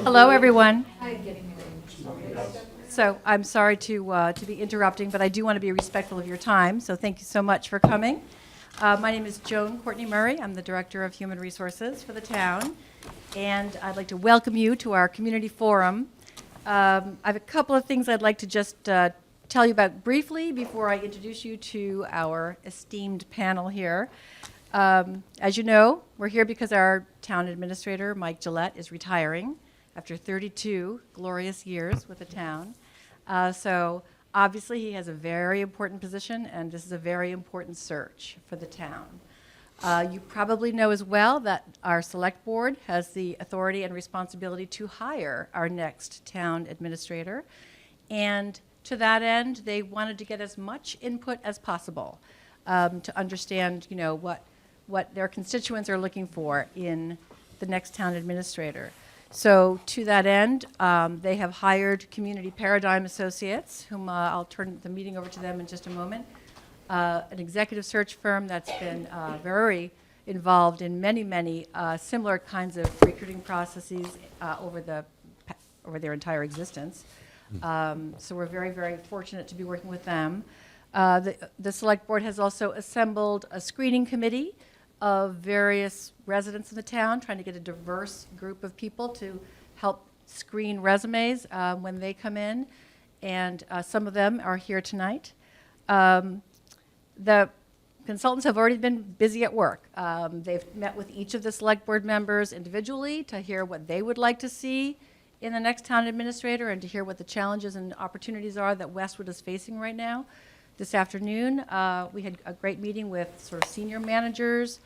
Hello, everyone. So I'm sorry to be interrupting, but I do want to be respectful of your time, so thank you so much for coming. My name is Joan Courtney Murray. I'm the Director of Human Resources for the town, and I'd like to welcome you to our community forum. I have a couple of things I'd like to just tell you about briefly before I introduce you to our esteemed panel here. As you know, we're here because our town administrator, Mike Gillette, is retiring after 32 glorious years with the town. So obviously he has a very important position, and this is a very important search for the town. You probably know as well that our select board has the authority and responsibility to hire our next town administrator. And to that end, they wanted to get as much input as possible to understand, what their constituents are looking for in the next town administrator. So to that end, they have hired Community Paradigm Associates, whom I'll turn the meeting over to them in just a moment, an executive search firm that's been very involved in many similar kinds of recruiting processes over their entire existence. So we're very fortunate to be working with them. The select board has also assembled a screening committee of various residents in the town, trying to get a diverse group of people to help screen resumes when they come in, and some of them are here tonight. The consultants have already been busy at work. They've met with each of the select board members individually to hear what they would like to see in the next town administrator and to hear what the challenges and opportunities are that Westwood is facing right now. This afternoon, we had a great meeting with sort of senior managers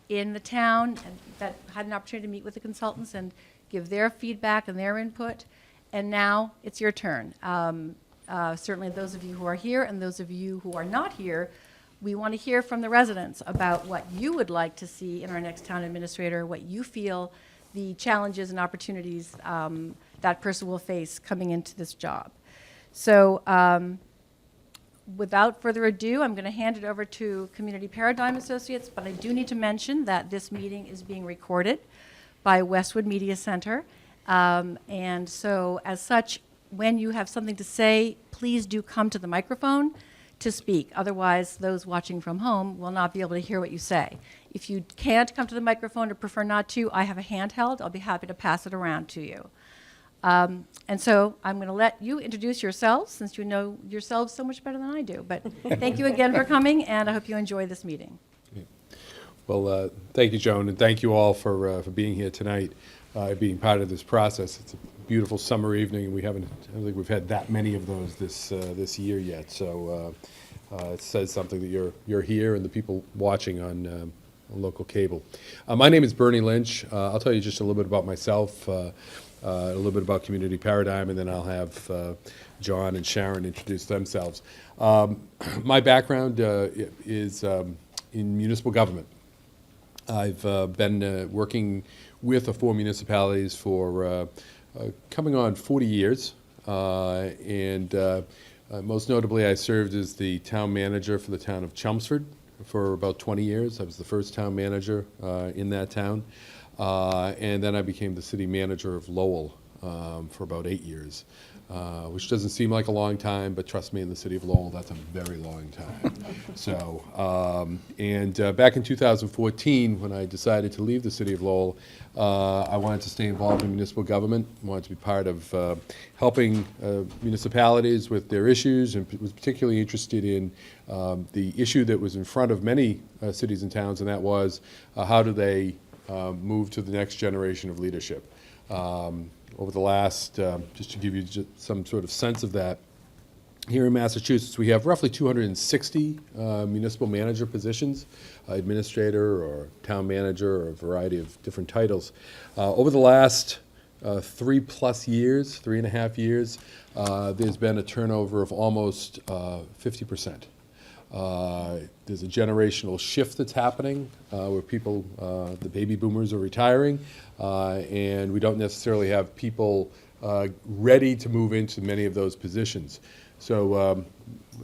in the town and that had an opportunity to meet with the consultants and give their feedback and their input. And now it's your turn. Certainly those of you who are here and those of you who are not here, we want to hear from the residents about what you would like to see in our next town administrator, what you feel the challenges and opportunities that person will face coming into this job. So without further ado, I'm going to hand it over to Community Paradigm Associates, but I do need to mention that this meeting is being recorded by Westwood Media Center. And so as such, when you have something to say, please do come to the microphone to speak. Otherwise, those watching from home will not be able to hear what you say. If you can't come to the microphone or prefer not to, I have a handheld. I'll be happy to pass it around to you. And so I'm going to let you introduce yourselves, since you know yourselves so much better than I do. But thank you again for coming, and I hope you enjoy this meeting. Well, thank you, Joan, and thank you all for being here tonight, being part of this process. It's a beautiful summer evening, and I don't think we've had that many of those this year yet. So it says something that you're here and the people watching on local cable. My name is Bernie Lynch. I'll tell you just a little bit about myself. A little bit about Community Paradigm, and then I'll have John and Sharon introduce themselves. My background is in municipal government. I've been working with the 4 municipalities for coming on 40 years, and most notably I served as the town manager for the town of Chelmsford for about 20 years. I was the first town manager in that town. And then I became the city manager of Lowell for about 8 years, which doesn't seem like a long time, but trust me, in the city of Lowell, that's a very long time. So, back in 2014, when I decided to leave the city of Lowell, I wanted to stay involved in municipal government. I wanted to be part of helping municipalities with their issues, and was particularly interested in the issue that was in front of many cities and towns, and that was how do they move to the next generation of leadership. Over the last, just to give you some sort of sense of that, here in Massachusetts we have roughly 260 municipal manager positions, administrator or town manager or a variety of different titles. Over the last 3+ years, 3.5 years, there's been a turnover of almost 50%. There's a generational shift that's happening where people, the baby boomers are retiring, and we don't necessarily have people ready to move into many of those positions. So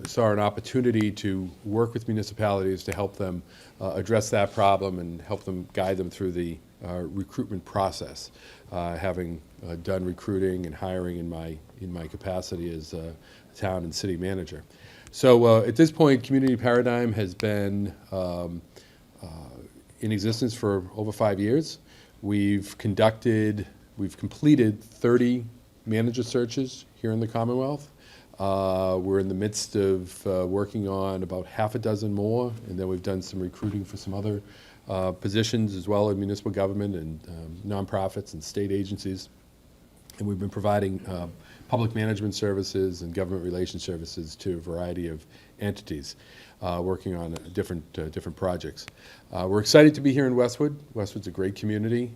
saw an opportunity to work with municipalities to help them address that problem and help them guide them through the recruitment process, having done recruiting and hiring in my capacity as town and city manager. So at this point, Community Paradigm has been in existence for over 5 years. We've completed 30 manager searches here in the Commonwealth. We're in the midst of working on about half a dozen more, and then we've done some recruiting for some other positions as well in municipal government and nonprofits and state agencies. And we've been providing public management services and government relations services to a variety of entities working on different projects. We're excited to be here in Westwood. Westwood's a great community.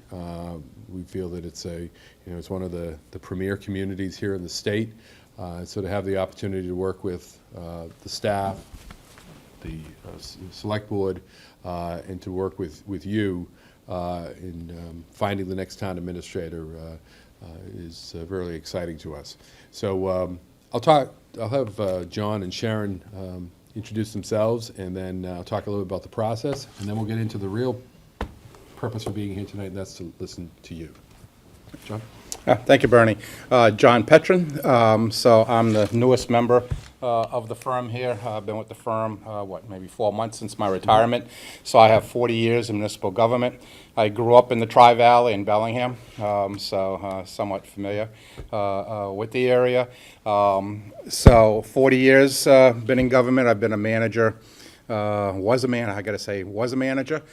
We feel that it's it's one of the premier communities here in the state. So to have the opportunity to work with the staff, the select board, and to work with you in finding the next town administrator is really exciting to us. So I'll have John and Sharon introduce themselves, and then I'll talk a little bit about the process, and then we'll get into the real purpose of being here tonight, and that's to listen to you. John? Thank you, Bernie. John Petrin. So I'm the newest member of the firm here. I've been with the firm, maybe 4 months since my retirement. So I have 40 years in municipal government. I grew up in the Tri-Valley in Bellingham, so somewhat familiar with the area. So 40 years been in government. I've been a manager. Was a manager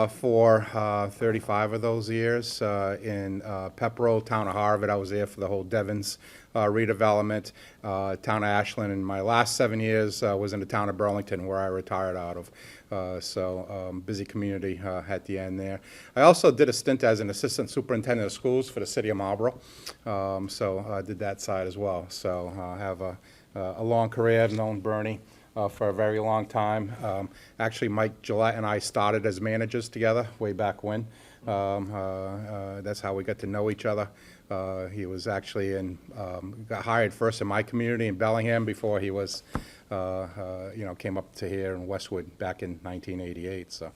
for 35 of those years in Pepperell, town of Harvard. I was there for the whole Devon's redevelopment, town of Ashland, and my last 7 years was in the town of Burlington, where I retired out of. Busy community at the end there. I also did a stint as an assistant superintendent of schools for the city of Marlborough, so I did that side as well. So I have a long career. I've known Bernie for a very long time. Actually, Mike Gillette and I started as managers together way back when. That's how we got to know each other. He was actually got hired first in my community in Bellingham before he was, came up to here in Westwood back in 1988. So.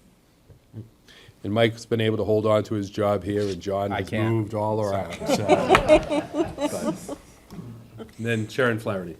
And Mike's been able to hold on to his job here, and John has moved all around. And then Sharon Flaherty.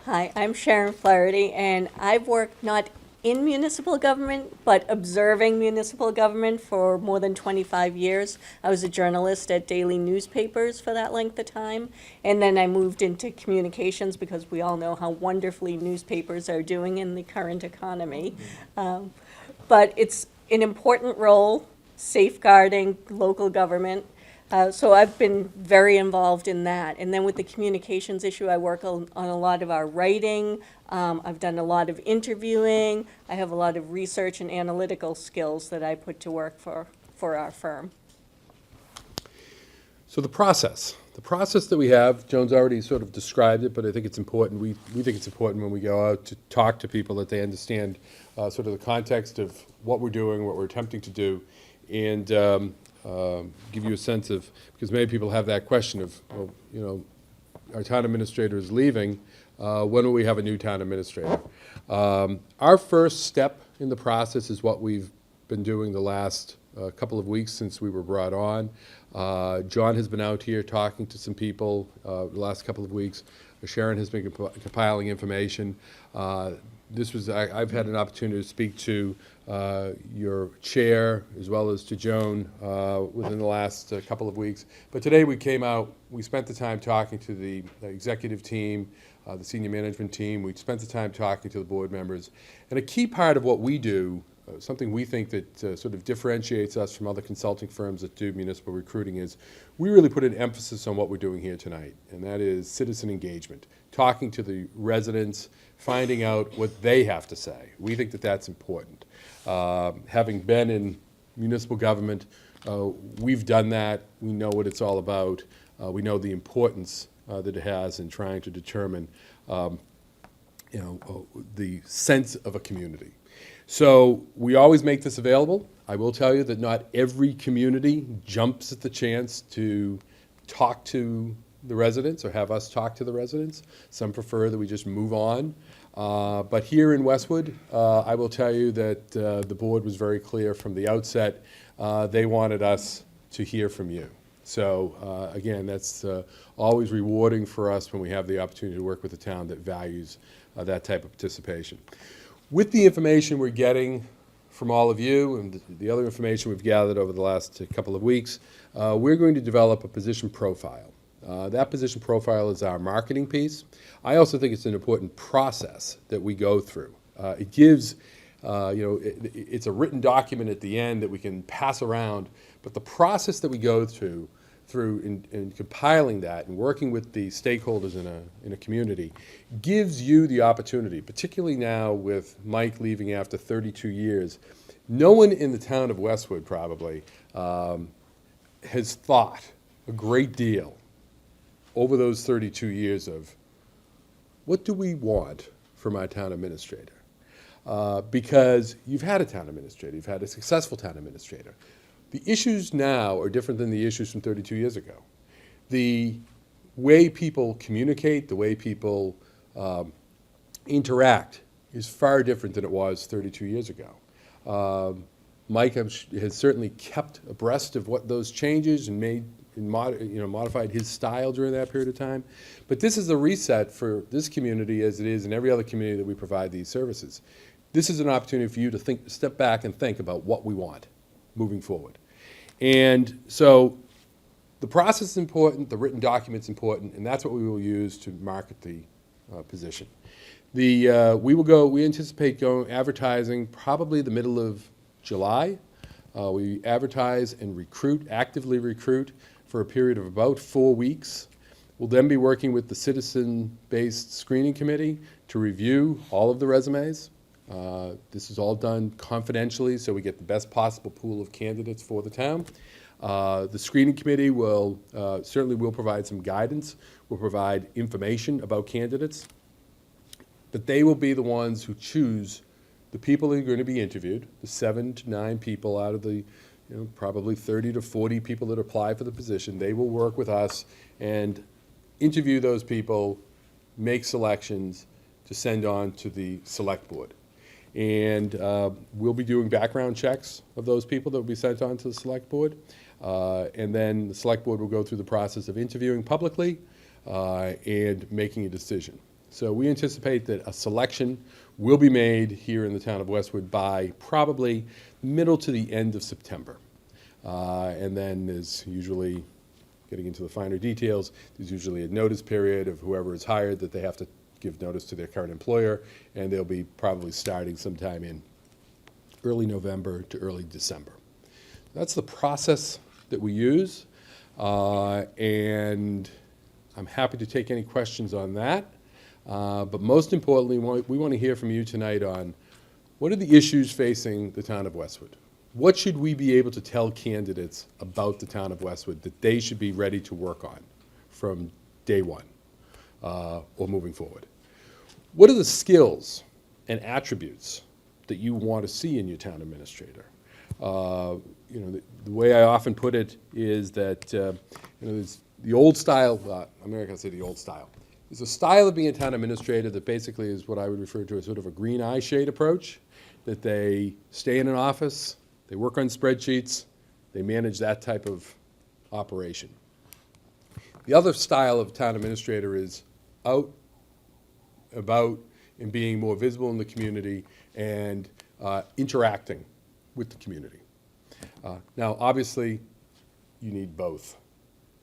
Hi, I'm Sharon Flaherty, and I've worked not in municipal government, but observing municipal government for more than 25 years. I was a journalist at daily newspapers for that length of time, and then I moved into communications because we all know how wonderfully newspapers are doing in the current economy. But it's an important role, safeguarding local government. So I've been very involved in that. And then with the communications issue, I work on a lot of our writing. I've done a lot of interviewing. I have a lot of research and analytical skills that I put to work for our firm. So the process that we have, Joan's already sort of described it, but I think it's important. We think it's important when we go out to talk to people that they understand sort of the context of what we're doing, what we're attempting to do, and give you a sense of, because many people have that question of, well, our town administrator is leaving, when will we have a new town administrator? Our first step in the process is what we've been doing the last couple of weeks since we were brought on. John has been out here talking to some people the last couple of weeks. Sharon has been compiling information. I've had an opportunity to speak to your chair as well as to Joan within the last couple of weeks. But today we came out, we spent the time talking to the executive team, the senior management team. We spent the time talking to the board members. And a key part of what we do, something we think that sort of differentiates us from other consulting firms that do municipal recruiting, is we really put an emphasis on what we're doing here tonight, and that is citizen engagement, talking to the residents, finding out what they have to say. We think that that's important. Having been in municipal government, we've done that. We know what it's all about. We know the importance that it has in trying to determine the sense of a community. So we always make this available. I will tell you that not every community jumps at the chance to talk to the residents or have us talk to the residents. Some prefer that we just move on. But here in Westwood, I will tell you that the board was very clear from the outset. They wanted us to hear from you. So again, that's always rewarding for us when we have the opportunity to work with a town that values that type of participation. With the information we're getting from all of you and the other information we've gathered over the last couple of weeks, we're going to develop a position profile. That position profile is our marketing piece. I also think it's an important process that we go through. It gives, it's a written document at the end that we can pass around, but the process that we go through in compiling that and working with the stakeholders in a community gives you the opportunity, particularly now with Mike leaving after 32 years. No one in the town of Westwood probably has thought a great deal over those 32 years of what do we want from our town administrator? Because you've had a town administrator, you've had a successful town administrator. The issues now are different than the issues from 32 years ago. The way people communicate, the way people interact is far different than it was 32 years ago. Mike has certainly kept abreast of what those changes and modified his style during that period of time. But this is a reset for this community as it is in every other community that we provide these services. This is an opportunity for you to step back and think about what we want moving forward. And so the process is important, the written document's important, and that's what we will use to market the position. We anticipate going advertising probably the middle of July. We advertise and actively recruit for a period of about 4 weeks. We'll then be working with the citizen-based screening committee to review all of the resumes. This is all done confidentially, so we get the best possible pool of candidates for the town. The screening committee will certainly will provide some guidance, will provide information about candidates, but they will be the ones who choose the people that are going to be interviewed, the 7 to 9 people out of the probably 30 to 40 people that apply for the position. They will work with us and interview those people, make selections to send on to the select board. And we'll be doing background checks of those people that will be sent on to the select board. And then the select board will go through the process of interviewing publicly and making a decision. So we anticipate that a selection will be made here in the town of Westwood by probably middle to the end of September. And then there's usually, getting into the finer details, there's usually a notice period of whoever is hired that they have to give notice to their current employer, and they'll be probably starting sometime in early November to early December. That's the process that we use, and I'm happy to take any questions on that. But most importantly, we want to hear from you tonight on what are the issues facing the town of Westwood? What should we be able to tell candidates about the town of Westwood that they should be ready to work on from day one or moving forward? What are the skills and attributes that you want to see in your town administrator? The way I often put it is that there's the old style. I'm not going to say the old style. There's a style of being a town administrator that basically is what I would refer to as sort of a green eye shade approach, that they stay in an office, they work on spreadsheets, they manage that type of operation. The other style of town administrator is out, about, and being more visible in the community and interacting with the community. Now, obviously, you need both,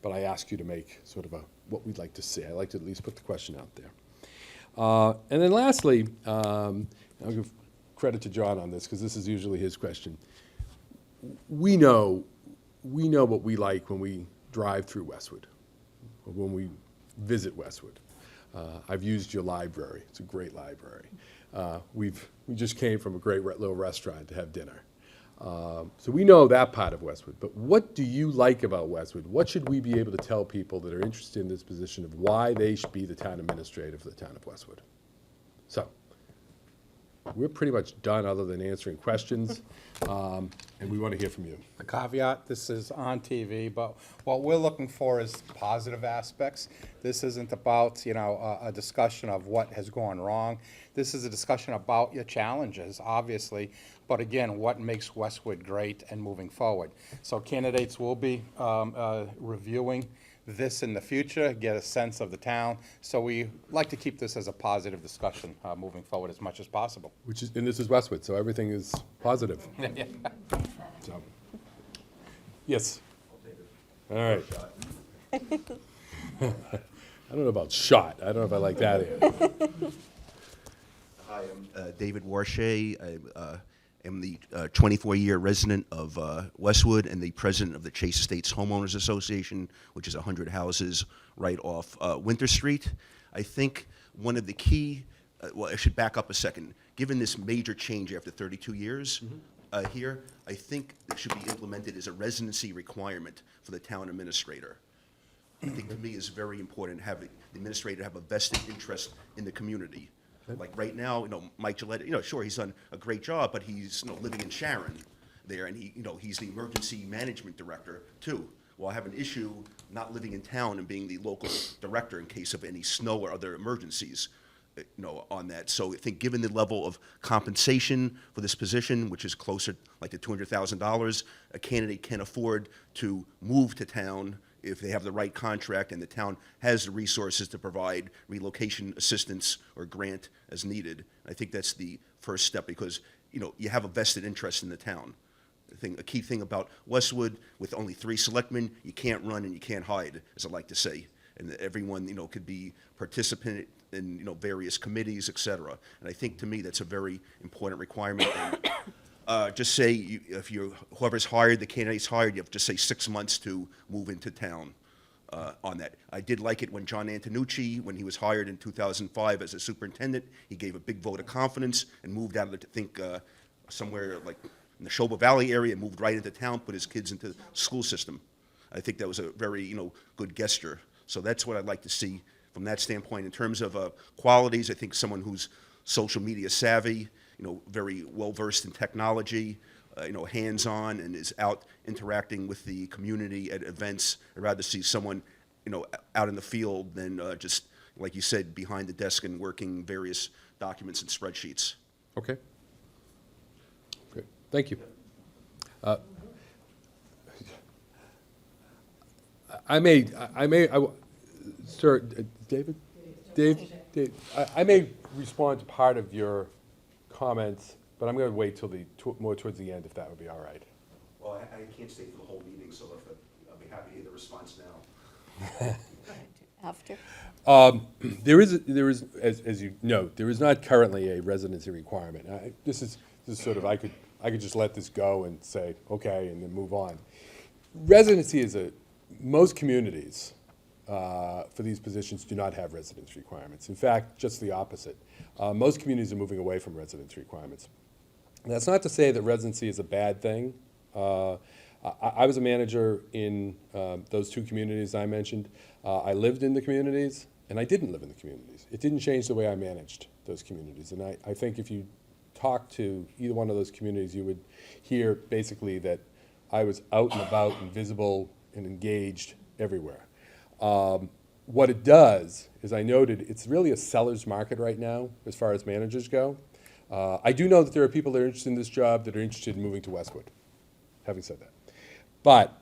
but I ask you to make sort of what we'd like to see. I like to at least put the question out there. And then lastly, I'll give credit to John on this because this is usually his question. We know what we like when we drive through Westwood, or when we visit Westwood. I've used your library. It's a great library. We just came from a great little restaurant to have dinner. So we know that part of Westwood, but what do you like about Westwood? What should we be able to tell people that are interested in this position of why they should be the town administrator for the town of Westwood? So, we're pretty much done other than answering questions, and we want to hear from you. The caveat, this is on TV, but what we're looking for is positive aspects. This isn't about, a discussion of what has gone wrong. This is a discussion about your challenges, obviously, but again, what makes Westwood great and moving forward. So candidates will be reviewing this in the future, get a sense of the town. So we like to keep this as a positive discussion moving forward as much as possible. And this is Westwood, so everything is positive. So, yes. All right. I don't know about shot. I don't know if I like that either. Hi, I'm David Warshay. I am the 24-year resident of Westwood and the president of the Chase Estates Homeowners Association, which is 100 houses right off Winter Street. I think one of the key, well, I should back up a second. Given this major change after 32 years here, I think it should be implemented as a residency requirement for the town administrator. I think to me is very important to have the administrator have a vested interest in the community. Like right now, Mike Gillette, sure, he's done a great job, but he's, living in Sharon there, and he's the emergency management director too. Well, I have an issue not living in town and being the local director in case of any snow or other emergencies, on that. So I think given the level of compensation for this position, which is closer like to $200,000, a candidate can afford to move to town if they have the right contract and the town has the resources to provide relocation assistance or grant as needed. I think that's the first step because, you have a vested interest in the town. A key thing about Westwood, with only 3 selectmen, you can't run and you can't hide, as I like to say. And that everyone, could be participant in, various committees, et cetera. And I think to me that's a very important requirement. And, just say if whoever's hired, the candidate's hired, you have to say 6 months to move into town on that. I did like it when John Antonucci, when he was hired in 2005 as a superintendent, he gave a big vote of confidence and moved out of somewhere like in the Neshoba Valley area, moved right into town, put his kids into the school system. I think that was a very good gesture. So that's what I'd like to see from that standpoint. In terms of qualities, I think someone who's social media savvy, very well-versed in technology, hands-on and is out interacting with the community at events. I'd rather see someone, out in the field than just, like you said, behind the desk and working various documents and spreadsheets. Okay. Great. Thank you. Sir, David? Dave, I may respond to part of your comments, but I'm going to wait till more towards the end, if that would be all right. Well, I can't stay for the whole meeting, so I'll be happy to hear the response now. After. There is, as you note, there is not currently a residency requirement. This is sort of, I could just let this go and say, okay, and then move on. Residency is most communities for these positions do not have residence requirements. In fact, just the opposite. Most communities are moving away from residence requirements. And that's not to say that residency is a bad thing. I was a manager in those 2 communities I mentioned. I lived in the communities, and I didn't live in the communities. It didn't change the way I managed those communities. And I think if you talk to either one of those communities, you would hear basically that I was out and about and visible and engaged everywhere. What it does, as I noted, it's really a seller's market right now as far as managers go. I do know that there are people that are interested in this job that are interested in moving to Westwood, having said that. But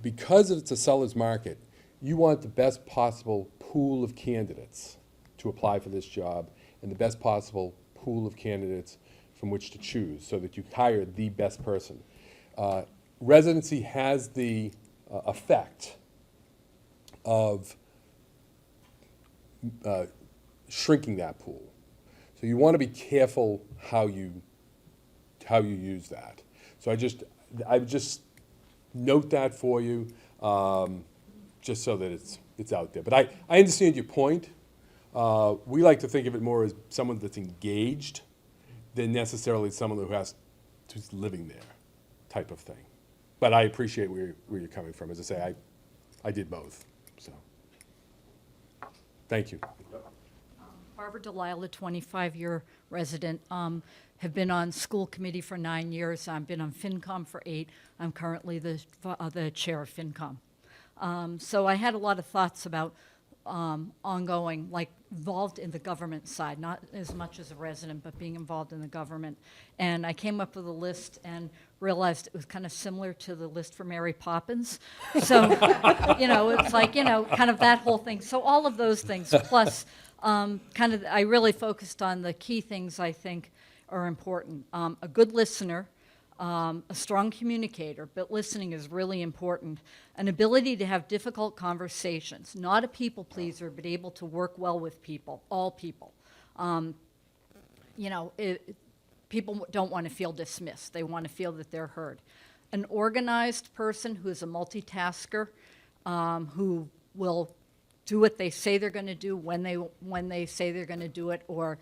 because it's a seller's market, you want the best possible pool of candidates to apply for this job and the best possible pool of candidates from which to choose so that you hire the best person. Residency has the effect of shrinking that pool. So you want to be careful how you use that. So I would just note that for you, just so that it's out there. But I understand your point. We like to think of it more as someone that's engaged than necessarily someone who's living there, type of thing. But I appreciate where you're coming from. As I say, I did both. So, thank you. Barbara Delisle, a 25-year resident. Have been on school committee for 9 years. I've been on FinCom for 8. I'm currently the chair of FinCom. So I had a lot of thoughts about ongoing, like involved in the government side, not as much as a resident, but being involved in the government. And I came up with a list and realized it was kind of similar to the list for Mary Poppins. So, it's like, kind of that whole thing. So all of those things, plus I really focused on the key things I think are important. A good listener, a strong communicator, but listening is really important. An ability to have difficult conversations, not a people pleaser, but able to work well with people, all people. People don't want to feel dismissed. They want to feel that they're heard. An organized person who is a multitasker, who will do what they say they're going to do when they say they're going to do it, or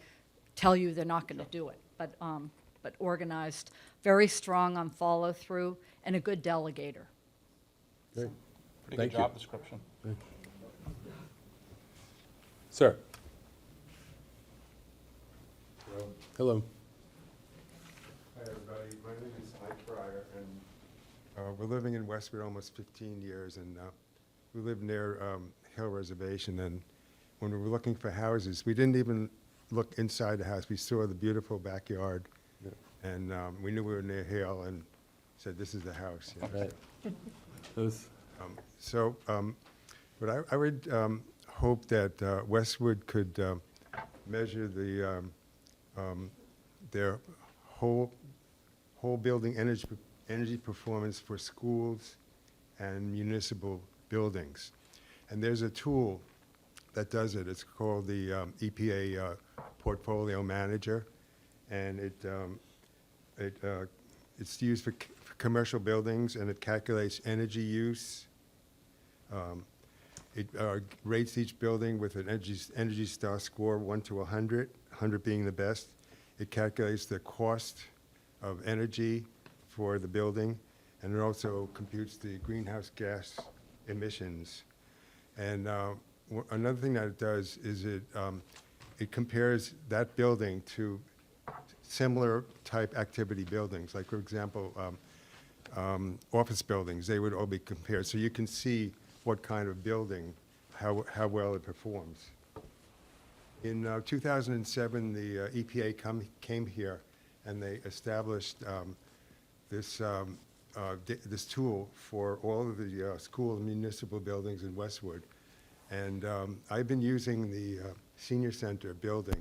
tell you they're not going to do it. But organized, very strong on follow through, and a good delegator. Great. Pretty Thank good you. job description. Sir. Hello. Hi, everybody. My name is Mike Fryer, and we're living in Westwood almost 15 years, and we live near Hill Reservation. And when we were looking for houses, we didn't even look inside the house. We saw the beautiful backyard, and we knew we were near Hill, and said, "This is the house." you know. Right. Those, But I would hope that Westwood could measure their whole building energy performance for schools and municipal buildings. And there's a tool that does it. It's called the EPA Portfolio Manager, and it's used for commercial buildings, and it calculates energy use. It rates each building with an Energy Star score 1 to 100, 100 being the best. It calculates the cost of energy for the building, and it also computes the greenhouse gas emissions. And another thing that it does is it compares that building to similar type activity buildings, like, for example, office buildings. They would all be compared. So you can see what kind of building, how well it performs. In 2007, the EPA came here, and they established this tool for all of the school and municipal buildings in Westwood. And I've been using the senior center building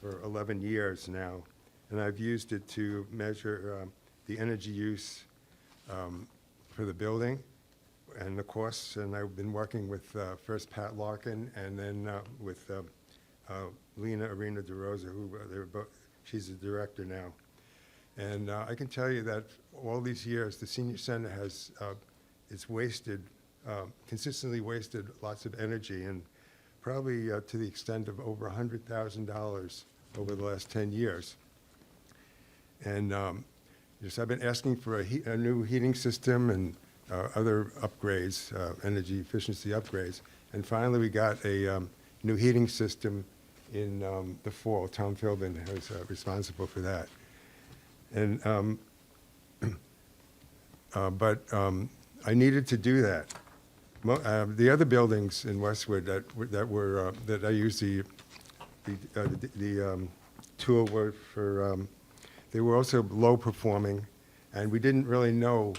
for 11 years now, and I've used it to measure the energy use for the building and the costs. And I've been working with first Pat Larkin, and then with Lena Arena DeRosa, she's the director now. And I can tell you that all these years, the senior center has consistently wasted lots of energy, and probably to the extent of over $100,000 over the last 10 years. And I've been asking for a new heating system and other upgrades, energy efficiency upgrades. And finally, we got a new heating system in the fall. Tom Philbin was responsible for that. And but I needed to do that. The other buildings in Westwood that I used the tool were for, they were also low performing, and we didn't really know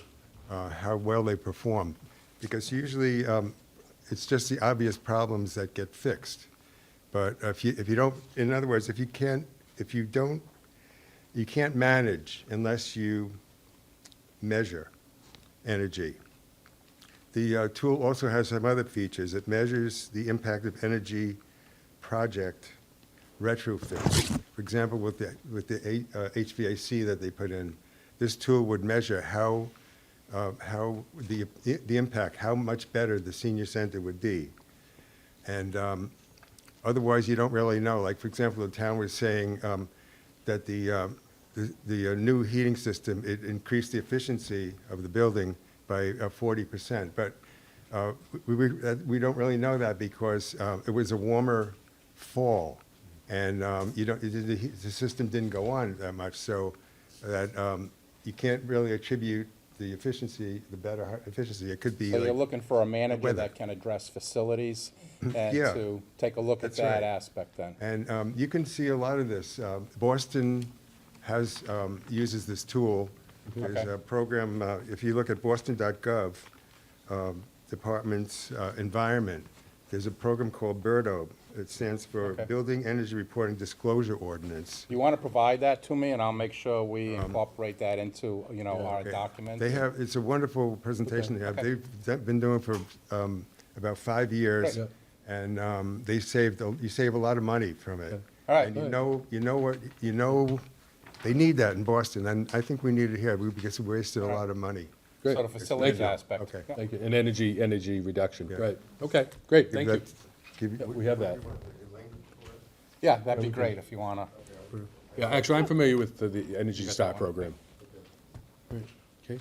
how well they performed, because usually it's just the obvious problems that get fixed. But if you don't, in other words, you can't manage unless you measure energy. The tool also has some other features. It measures the impact of energy project retrofits. For example, with the HVAC that they put in, this tool would measure how the impact, how much better the senior center would be. And otherwise, you don't really know. Like, for example, the town was saying that the new heating system, it increased the efficiency of the building by 40%. But we don't really know that, because it was a warmer fall And you don't, the system didn't go on that much, so that you can't really attribute the efficiency, the better efficiency. It could be So you're like, looking for a manager weather. that can address facilities and Yeah. to take a look at That's that right. aspect then. and you can see a lot of this. Boston has, uses this tool. There's Okay. a program, if you look at boston.gov, Department's environment, there's a program called BIRDO. It stands for Okay. Building Energy Reporting Disclosure Ordinance. You want to provide that to me, and I'll make sure we incorporate that into, our Okay. documents? They have, it's a wonderful presentation they have. They've been doing it for about 5 years. Great. And you save a lot of money from it. All right. And you know, they need that in Boston, and I think we need it here because we wasted a lot of money. Great. So the facilities Thank you. aspect. Okay. Yeah. Thank you. And energy reduction, Yeah. right. Okay, great, thank you. That- give- Yeah, we have that. Yeah, that'd be great if you want to. Yeah, actually, I'm familiar with the Energy Star program. Right, okay.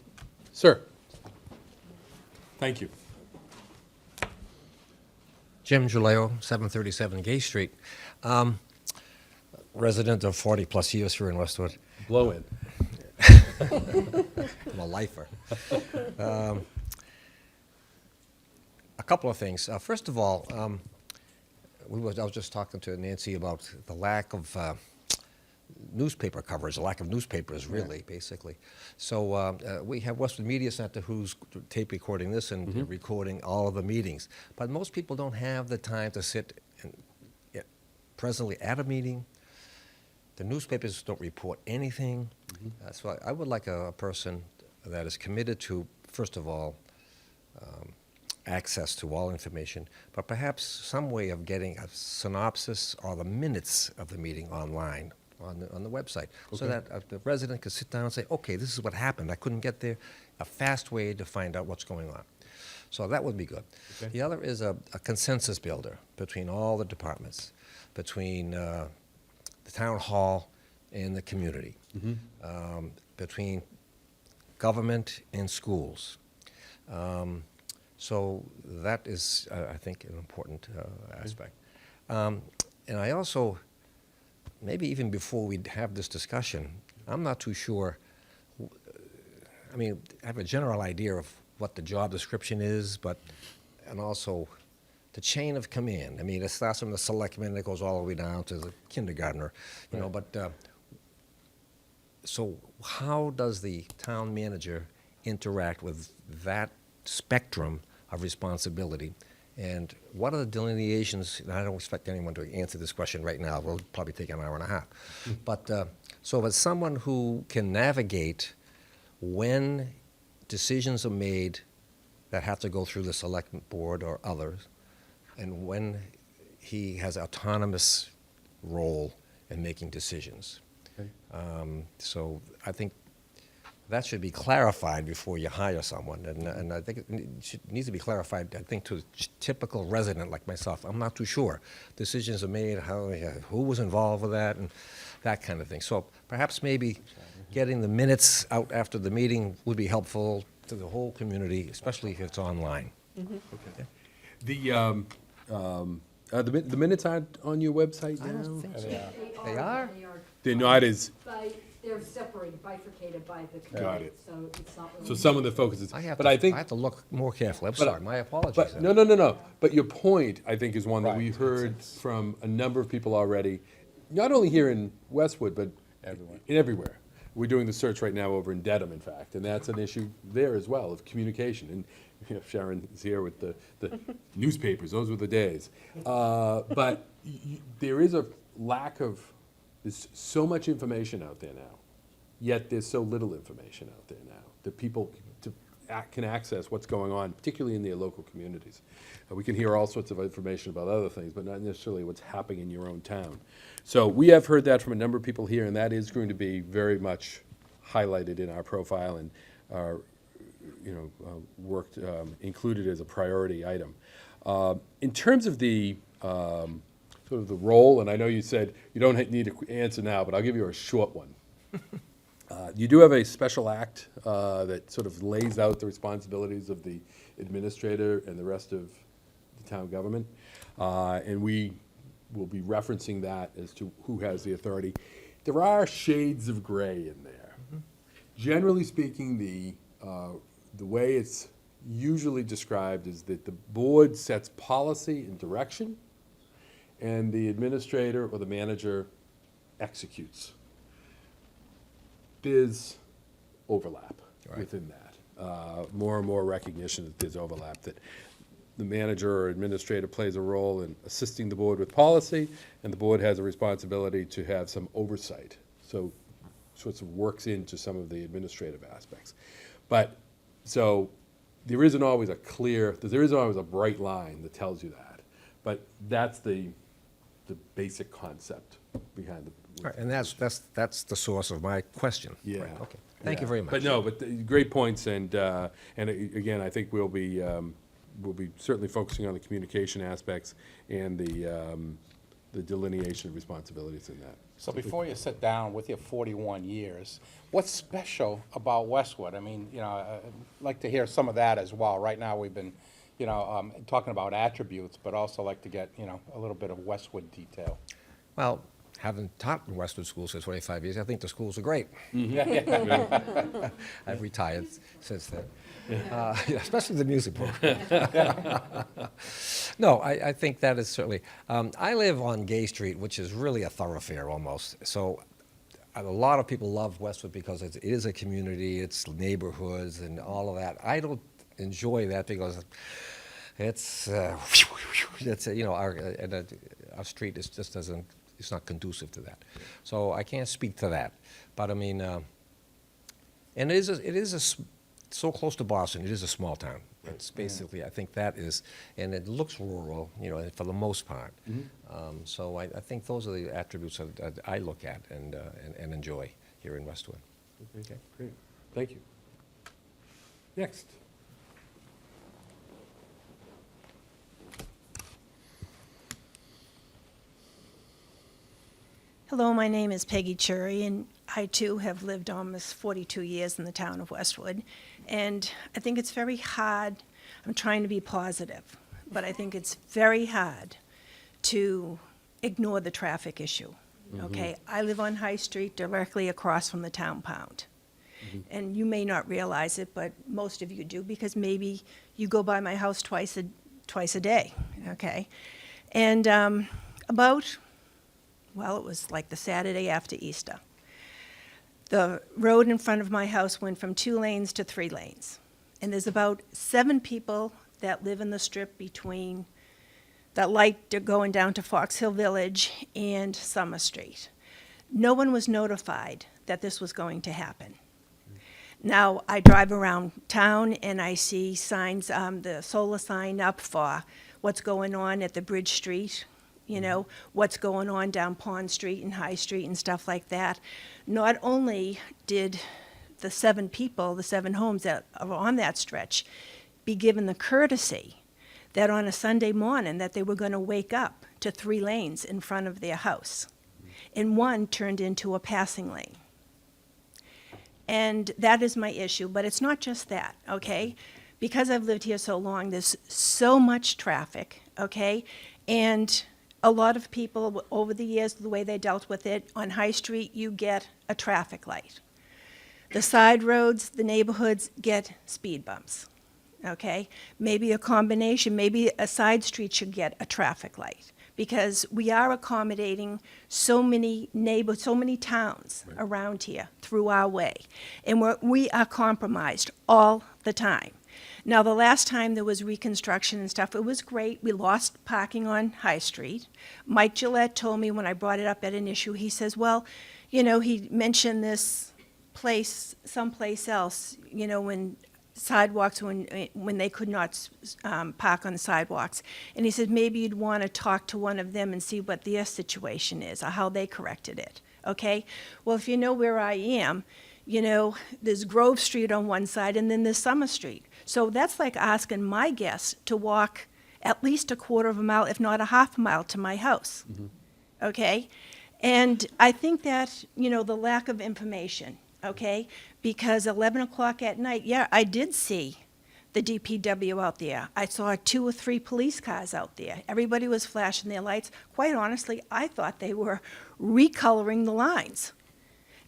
Sir? Thank you. Jim Giulio, 737 Gay Street. Resident of 40-plus years here in Westwood. Blow in. I'm a lifer. A couple of things. First of all, I was just talking to Nancy about the lack of newspaper coverage, the lack of newspapers, really, basically. So we have Westwood Media Center who's tape recording this and recording all of the meetings. But most people don't have the time to sit presently at a meeting. The newspapers don't report anything. So I would like a person that is committed to, first of all, access to all information, but perhaps some way of getting a synopsis or the minutes of the meeting online on the website, so that the resident could sit down and say, okay, this is what happened. I couldn't get there. A fast way to find out what's going on. So that would be good. Okay. The other is a consensus builder between all the departments, between the town hall and the community, between government and schools. So that is, I think, an important aspect. And I also, maybe even before we have this discussion, I'm not too sure. I mean, I have a general idea of what the job description is, and also the chain of command. I mean, it starts from the selectman and it goes all the way down to the kindergartner, you know, but so how does the town manager interact with that spectrum of responsibility? And what are the delineations? And I don't expect anyone to answer this question right now. We'll probably take an hour and a half. But so as someone who can navigate when decisions are made that have to go through the select board or others, and when he has autonomous role in making decisions. Okay. So I think that should be clarified before you hire someone, and I think needs to be clarified, I think, to a typical resident like myself. I'm not too sure. Decisions are made, who was involved with that, and that kind of thing. So perhaps maybe getting the minutes out after the meeting would be helpful to the whole community, especially if it's online. Okay. The minutes aren't on your website I now? don't think so. Yeah. They are? They're not as, They're separated, bifurcated by the Got committee, it. so it's not really. so some of the focus is, I have but I think. to look more carefully. I'm But- sorry, my apologies. But, no. But your point, I think, is one that we Right. heard from a number of people already, not only here in Westwood, but Everywhere. everywhere. We're doing the search right now over in Dedham, in fact, and that's an issue there as well, of communication. And Sharon is here with the newspapers, those were the days. But there is a lack of, there's so much information out there now, yet there's so little information out there now that people can access what's going on, particularly in their local communities. We can hear all sorts of information about other things, but not necessarily what's happening in your own town. So we have heard that from a number of people here, and that is going to be very much highlighted in our profile and our, worked, included as a priority item. In terms of the sort of the role, and I know you said you don't need to answer now, but I'll give you a short one. You do have a special act that sort of lays out the responsibilities of the administrator and the rest of the town government. And we we'll be referencing that as to who has the authority. There are shades of gray in there. Generally speaking, the way it's usually described is that the board sets policy and direction, and the administrator or the manager executes. There's overlap within that. More and more recognition that there's overlap, that the manager or administrator plays a role in assisting the board with policy, and the board has a responsibility to have some oversight. So sorts of works into some of the administrative aspects. But, so, there isn't always a bright line that tells you that. But that's the basic concept behind the. Right, and that's the source of my question. Yeah. Right, okay. Thank you Yeah. very much. But no, great points, and again, I think we'll be certainly focusing on the communication aspects and the delineation of responsibilities in that. So before you sit down with your 41 years, what's special about Westwood? I mean, I'd like to hear some of that as well. Right now, we've been, talking about attributes, but also like to get, a little bit of Westwood detail. Well, having taught in Westwood schools for 25 years, I think the schools are great. I've retired since then, especially the music program. No, I think that is certainly. I live on Gay Street, which is really a thoroughfare almost. So a lot of people love Westwood because it is a community, it's neighborhoods and all of that. I don't enjoy that because it's our street is just doesn't. It's not conducive to that. So I can't speak to that. But I mean, and it is so close to Boston, it is a small town. It's basically, I think that is, and it looks rural, for the most part. So I think those are the attributes that I look at and enjoy here in Westwood. Okay, great. Thank you. Next. Hello, my name is Peggy Chury, and I too have lived almost 42 years in the town of Westwood. And I think it's very hard, I'm trying to be positive, but I think it's very hard to ignore the traffic issue, okay? I live on High Street directly across from the town pound. And you may not realize it, but most of you do, because maybe you go by my house twice a day, okay? And it was like the Saturday after Easter. The road in front of my house went from 2 lanes to 3 lanes. And there's about 7 people that live in the strip between that light going down to Fox Hill Village and Summer Street. No one was notified that this was going to happen. Now, I drive around town and I see signs, the solar sign up for what's going on at the Bridge Street, what's going on down Pond Street and High Street and stuff like that. Not only did the 7 people, the 7 homes that are on that stretch, be given the courtesy that on a Sunday morning that they were going to wake up to 3 lanes in front of their house. And one turned into a passing lane. And that is my issue, but it's not just that, okay? Because I've lived here so long, there's so much traffic, okay? And a lot of people, over the years, the way they dealt with it, on High Street, you get a traffic light. The side roads, the neighborhoods get speed bumps, okay? Maybe a combination, maybe a side street should get a traffic light, because we are accommodating so many towns around here through our way, and we are compromised all the time. Now, the last time there was reconstruction and stuff, it was great. We lost parking on High Street. Mike Gillette told me when I brought it up at an issue, he says, well, he mentioned this place someplace else, when sidewalks, when they could not park on the sidewalks. And he said, maybe you'd want to talk to one of them and see what their situation is or how they corrected it, okay? Well, if you know where I am, there's Grove Street on one side and then there's Summer Street. So that's like asking my guests to walk at least a quarter of a mile, if not a half a mile, to my house, okay? And I think that, the lack of information, okay? Because 11 o'clock at night, yeah, I did see the DPW out there. I saw 2 or 3 police cars out there. Everybody was flashing their lights. Quite honestly, I thought they were recoloring the lines.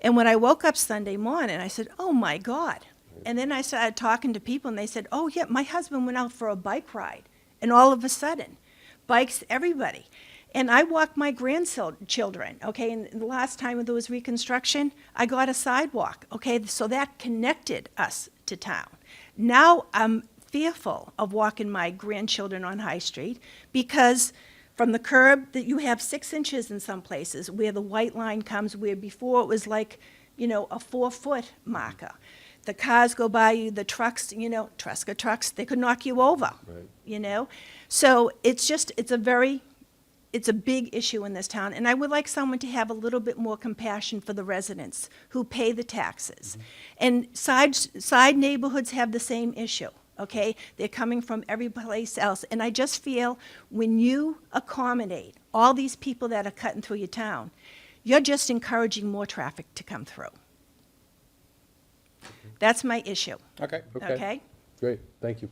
And when I woke up Sunday morning, I said, oh my God. And then I started talking to people, and they said, oh yeah, my husband went out for a bike ride. And all of a sudden, bikes, everybody. And I walked my grandchildren, okay, and the last time there was reconstruction, I got a sidewalk, okay, so that connected us to town. Now I'm fearful of walking my grandchildren on High Street because from the curb that you have 6 inches in some places where the white line comes, where before it was like, a 4-foot marker. The cars go by you, the trucks, Tresca trucks, they could knock you over, So it's a big issue in this town, and I would like someone to have a little bit more compassion for the residents who pay the taxes. And side neighborhoods have the same issue, okay? They're coming from every place else, and I just feel when you accommodate all these people that are cutting through your town, you're just encouraging more traffic to come through. That's my issue, Okay. okay? Great, thank you.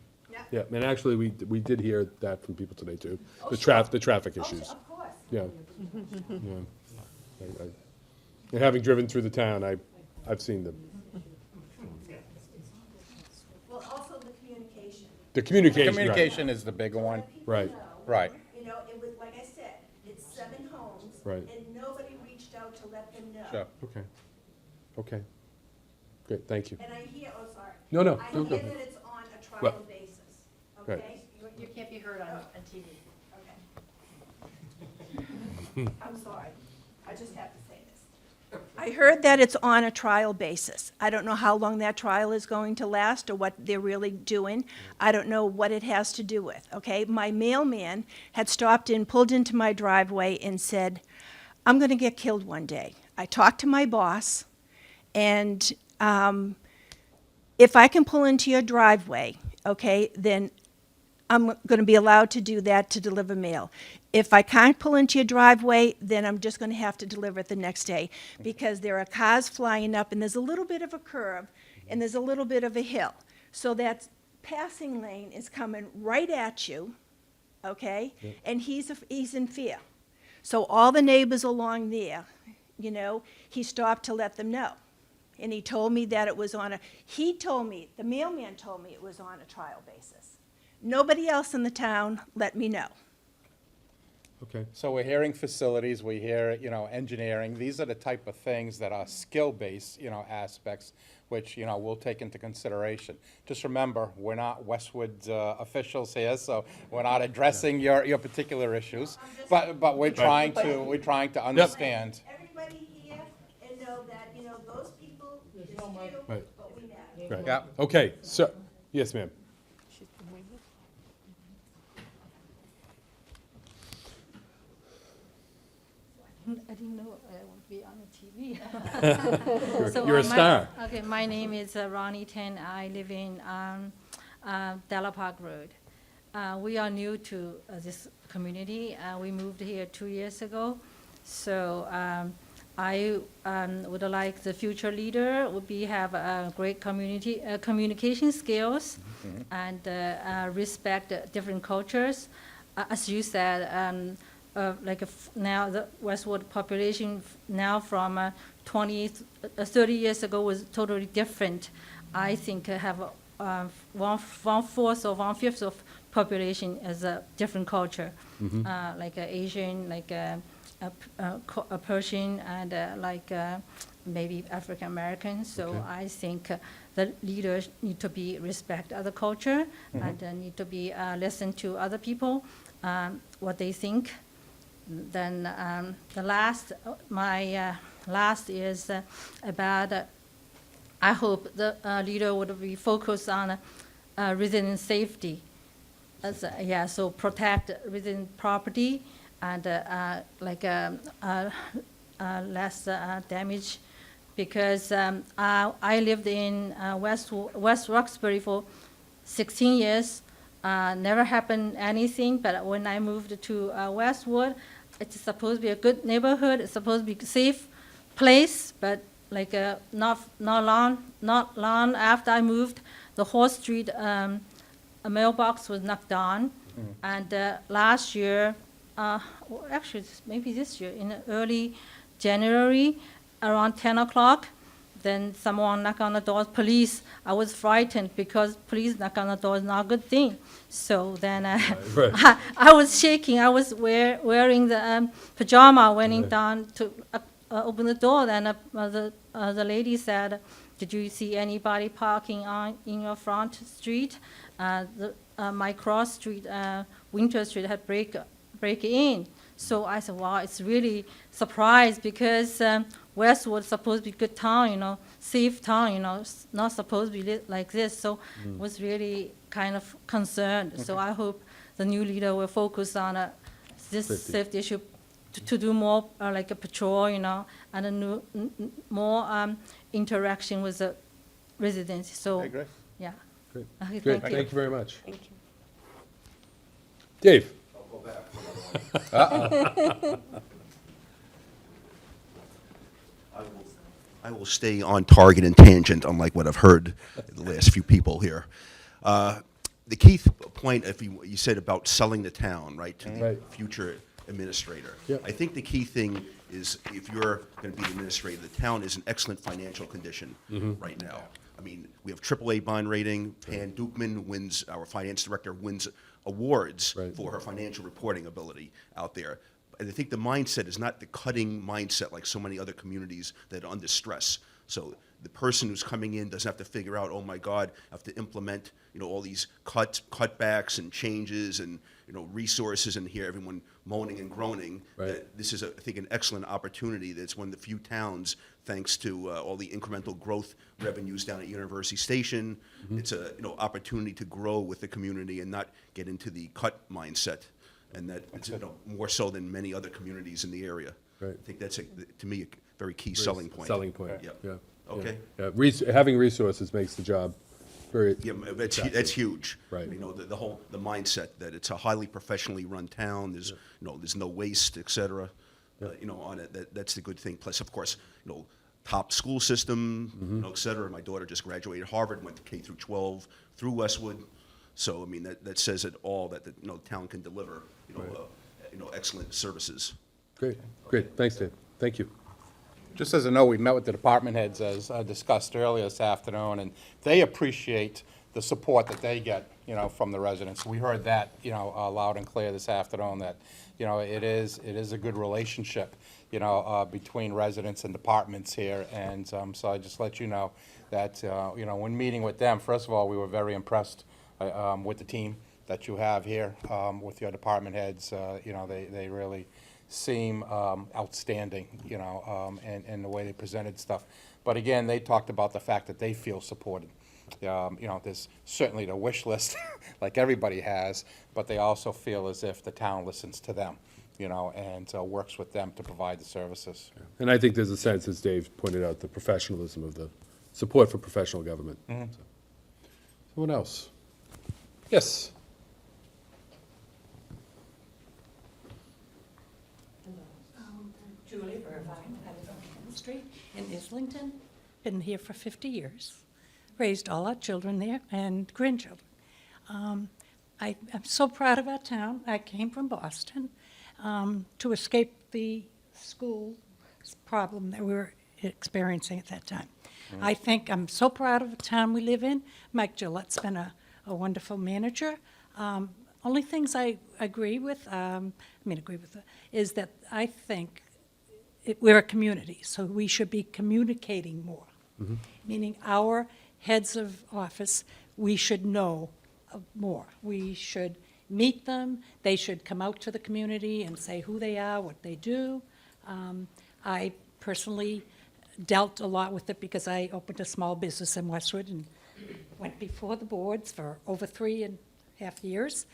Yeah, and actually, we did hear that from people today, too. The traffic issues. Of course. Yeah. Yeah. And having driven through the town, I've seen them. Well, also the communication. The communication, right. Communication is the bigger one. Right. Right. It was, like I said, it's 7 homes. Right. And nobody reached out to let them know. Sure. Okay. Okay. Great, thank you. And I hear, oh, sorry. No, no, I no, hear go. that it's on a trial Well, basis, right. okay? You can't be heard on TV. Okay. I'm sorry. I just have to say this. I heard that it's on a trial basis. I don't know how long that trial is going to last or what they're really doing. I don't know what it has to do with, okay? My mailman had stopped in, pulled into my driveway and said, I'm going to get killed one day. I talked to my boss, and if I can pull into your driveway, okay, then I'm going to be allowed to do that to deliver mail. If I can't pull into your driveway, then I'm just going to have to deliver it the next day because there are cars flying up and there's a little bit of a curve and there's a little bit of a hill. So that passing lane is coming right at you, okay? And he's in fear. So all the neighbors along there, he stopped to let them know. And he told me that it was the mailman told me it was on a trial basis. Nobody else in the town let me know. Okay. So we're hearing facilities, we hear, engineering. These are the type of things that are skill-based, aspects, which, we'll take into consideration. Just remember, we're not Westwood officials here, so we're not addressing your particular issues. But we're trying to understand. Everybody here and know that, those people, it's few, Right. but we matter. Right. Yeah. Okay, so, yes, ma'am. I didn't know I would be on the TV. You're a star. Okay, my name is Ronnie Tan. I live in Della Park Road. We are new to this community. We moved here 2 years ago. So I would like the future leader would be have great communication skills and respect different cultures. As you said, now the Westwood population now from 30 years ago was totally different. I think have 1/4 or 1/5 of population as a different culture, like Asian, like a Persian, and maybe African American. So Okay. I think the leaders need to be respect other culture and need to be listen to other people, what they think. Then my last is about. I hope the leader would be focused on resident safety. So protect resident property and less damage, because I lived in West Roxbury for 16 years. Never happened anything, but when I moved to Westwood, it's supposed to be a good neighborhood. It's supposed to be a safe place, but not long after I moved, the whole street a mailbox was knocked down. And last year, actually, maybe this year, in early January, around 10 o'clock, then someone knocked on the door, police. I was frightened because police knock on the door is not a good thing. So then Right. I was shaking. I was wearing the pajama, went down to open the door. Then the lady said, "Did you see anybody parking in your front street?" My cross street, Winter Street, had break in. So I said, "Wow, it's really surprised because Westwood is supposed to be good town, safe town, it's not supposed to be like this." So was really kind of concerned. So I hope the new leader will focus on this safety issue to do more like a patrol, and more interaction with the residents. So I agree. yeah. Great. Okay, Great, thank you. thank you very much. Thank you. Dave? I will stay on target and tangent, unlike what I've heard the last few people here. The key point, if you said about selling the town, right, to the Right. future administrator. Yep. I think the key thing is if you're going to be the administrator, the town is in excellent financial condition right now. I mean, we have AAA bond rating. Pan Dukman wins, our finance director wins awards Right. for her financial reporting ability out there. And I think the mindset is not the cutting mindset like so many other communities that are under stress. So the person who's coming in doesn't have to figure out, oh my God, I have to implement, all these cutbacks and changes and, resources, and hear everyone moaning and groaning. Right. That this is, I think, an excellent opportunity. That's one of the few towns, thanks to all the incremental growth revenues down at University Station. It's a, opportunity to grow with the community and not get into the cut mindset. And that it's, more so than many other communities in the area. Right. I think that's, to me, a very key selling point. Selling point, Yeah. yeah. Okay. Yeah, having resources makes the job very. Yeah, that's huge. Right. The mindset that it's a highly professionally run town. There's, there's no waste, et cetera. On it. That's the good thing. Plus, of course, top school system, et cetera. My daughter just graduated Harvard, went to K through 12 through Westwood. So, I mean, that says it all that the town can deliver, excellent services. Great, great. Thanks, Dave. Thank you. Just as a note, we met with the department heads, as discussed earlier this afternoon, and they appreciate the support that they get, from the residents. We heard that, loud and clear this afternoon, that, it is a good relationship, between residents and departments here. And so I just let you know that, when meeting with them, first of all, we were very impressed with the team that you have here, with your department heads. They really seem outstanding, and the way they presented stuff. But again, they talked about the fact that they feel supported. There's certainly the wish list, like everybody has, but they also feel as if the town listens to them, and works with them to provide the services. And I think there's a sense, as Dave pointed out, the professionalism of the support for professional government. So. Someone else? Yes. Julie Irvine, I live on Cannon Street in Islington. Been here for 50 years. Raised all our children there and grandchildren. I'm so proud of our town. I came from Boston to escape the school problem that we were experiencing at that time. I think I'm so proud of the town we live in. Mike Gillette's been a wonderful manager. Only things I agree with, is that I think we're a community, so we should be communicating more. Meaning our heads of office, we should know more. We should meet them. They should come out to the community and say who they are, what they do. I personally dealt a lot with it because I opened a small business in Westwood and went before the boards for over 3.5 years.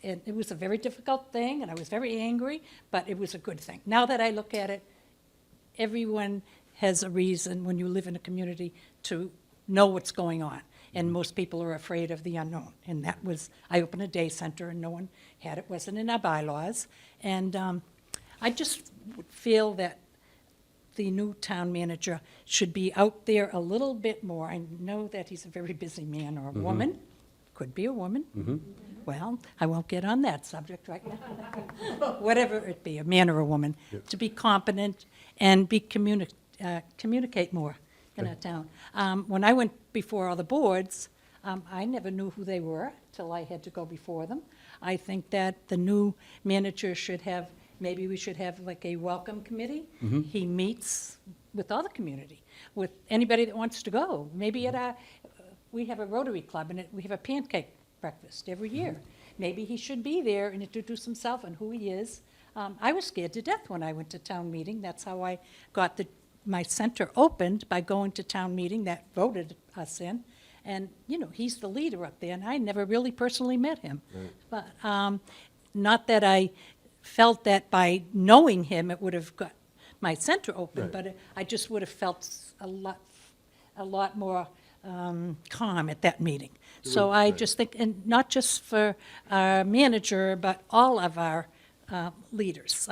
And it was a very difficult thing, and I was very angry, but it was a good thing. Now that I look at it, everyone has a reason when you live in a community to know what's going on. And most people are afraid of the unknown. And that was, I opened a day center and no one had it, wasn't in our bylaws. And I just feel that the new town manager should be out there a little bit more. I know that he's a very busy man or woman, could be a woman. Well, I won't get on that subject right now. Whatever it be, a man or a woman, to be competent and be communicate more in our town. When I went before all the boards, I never knew who they were till I had to go before them. I think that the new manager should have, maybe we should have like a welcome committee. He meets with all the community, with anybody that wants to go. Maybe at our, we have a Rotary Club and we have a pancake breakfast every year. Maybe he should be there and introduce himself and who he is. I was scared to death when I went to town meeting. That's how I got my center opened, by going to town meeting that voted us in. And, you know, he's the leader up there, and I never really personally met him. But not that I felt that by knowing him, it would have got my center open, but I just would have felt a lot more calm at that meeting. So I just think, and not just for our manager, but all of our leaders,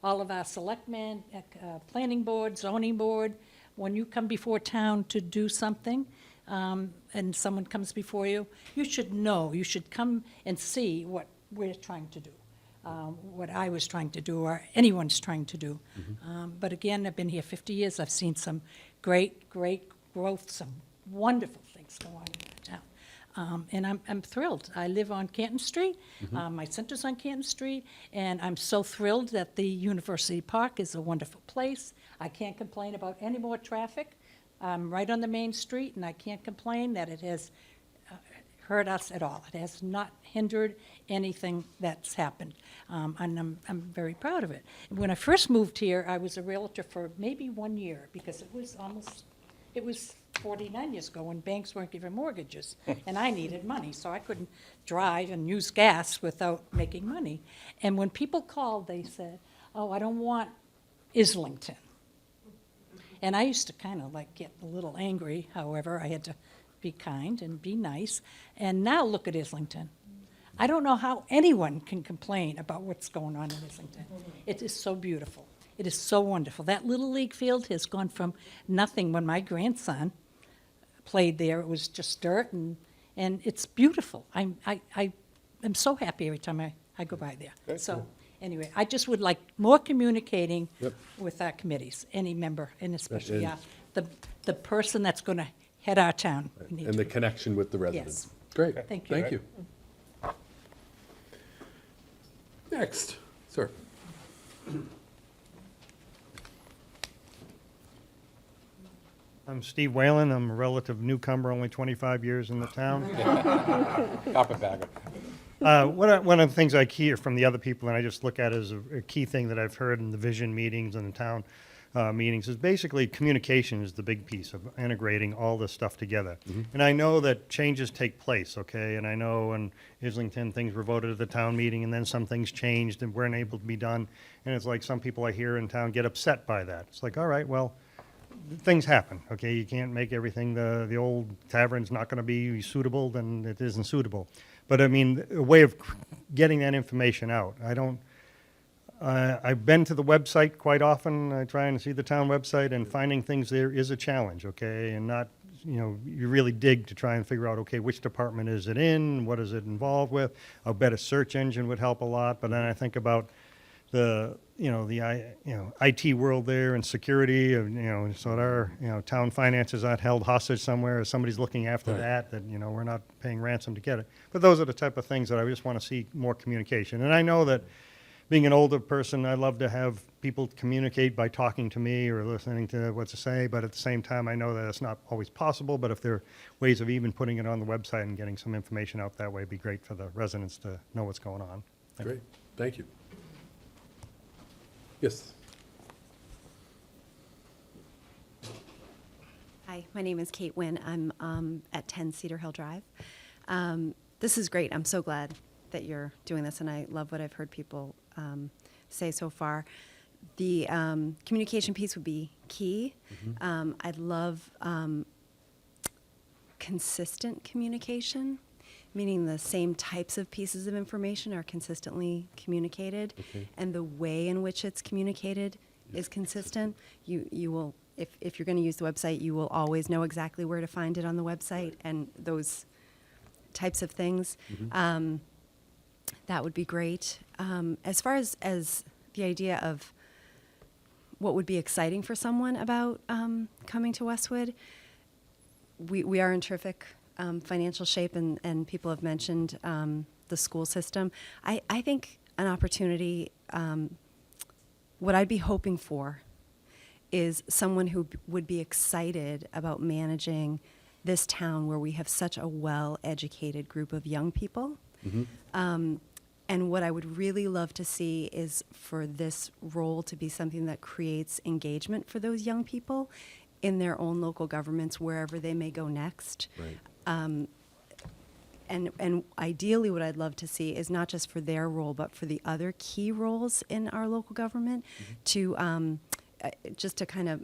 all of our selectmen, planning board, zoning board. When you come before town to do something, and someone comes before you, you should know, you should come and see what we're trying to do, what I was trying to do, or anyone's trying to do. But again, I've been here 50 years. I've seen some great growth, some wonderful things go on in our town. And I'm thrilled. I live on Canton Street. My center's on Canton Street, and I'm so thrilled that the University Park is a wonderful place. I can't complain about any more traffic. I'm right on the main street, and I can't complain that it has hurt us at all. It has not hindered anything that's happened, and I'm very proud of it. When I first moved here, I was a realtor for maybe 1 year, because it was 49 years ago when banks weren't giving mortgages, and I needed money, so I couldn't drive and use gas without making money. And when people called, they said, "Oh, I don't want Islington." And I used to kind of like get a little angry. However, I had to be kind and be nice. And now look at Islington. I don't know how anyone can complain about what's going on in Islington. It is so beautiful. It is so wonderful. That Little League field has gone from nothing. When my grandson played there, it was just dirt, and it's beautiful. I'm so happy every time I go by there. That's So. cool. Anyway, I just would like more communicating with our committees, any member, and especially And- the person that's going to head our town. We need And the to- connection with the residents. Yes. Great. Thank you. Thank you. Next, sir. I'm Steve Whalen. I'm a relative newcomer, only 25 years in the town. Carpetbagger. One of the things I hear from the other people, and I just look at as a key thing that I've heard in the vision meetings and the town meetings, is basically communication is the big piece of integrating all this stuff together. And I know that changes take place, okay? And I know in Islington, things were voted at the town meeting, and then some things changed and weren't able to be done. And it's like some people I hear in town get upset by that. It's like, all right, well, things happen, okay? You can't make everything, the old tavern's not gonna be suitable, then it isn't suitable. But I mean, a way of getting that information out. I've been to the website quite often. I try and see the town website, and finding things there is a challenge, okay? And not, you really dig to try and figure out, okay, which department is it in? What is it involved with? A better search engine would help a lot. But then I think about the IT world there and security, so that our, town finances aren't held hostage somewhere, or somebody's looking after that, we're not paying ransom to get it. But those are the type of things that I just want to see more communication. And I know that being an older person, I love to have people communicate by talking to me or listening to what to say, but at the same time, I know that it's not always possible, but if there are ways of even putting it on the website and getting some information out that way, it'd be great for the residents to know what's going on. Great, thank you. Yes. Hi, my name is Kate Wynn. I'm at 10 Cedar Hill Drive. This is great. I'm so glad that you're doing this, and I love what I've heard people say so far. The communication piece would be key. I'd love consistent communication, meaning the same types of pieces of information are consistently communicated, and the way in which it's communicated is consistent. You will, if you're going to use the website, you will always know exactly where to find it on the website, and those types of things. That would be great. As far as the idea of what would be exciting for someone about coming to Westwood, we are in terrific financial shape, and people have mentioned the school system. I think an opportunity, what I'd be hoping for is someone who would be excited about managing this town where we have such a well-educated group of young people. And what I would really love to see is for this role to be something that creates engagement for those young people in their own local governments, wherever they may go next. Right. And ideally, what I'd love to see is not just for their role, but for the other key roles in our local government, to just to kind of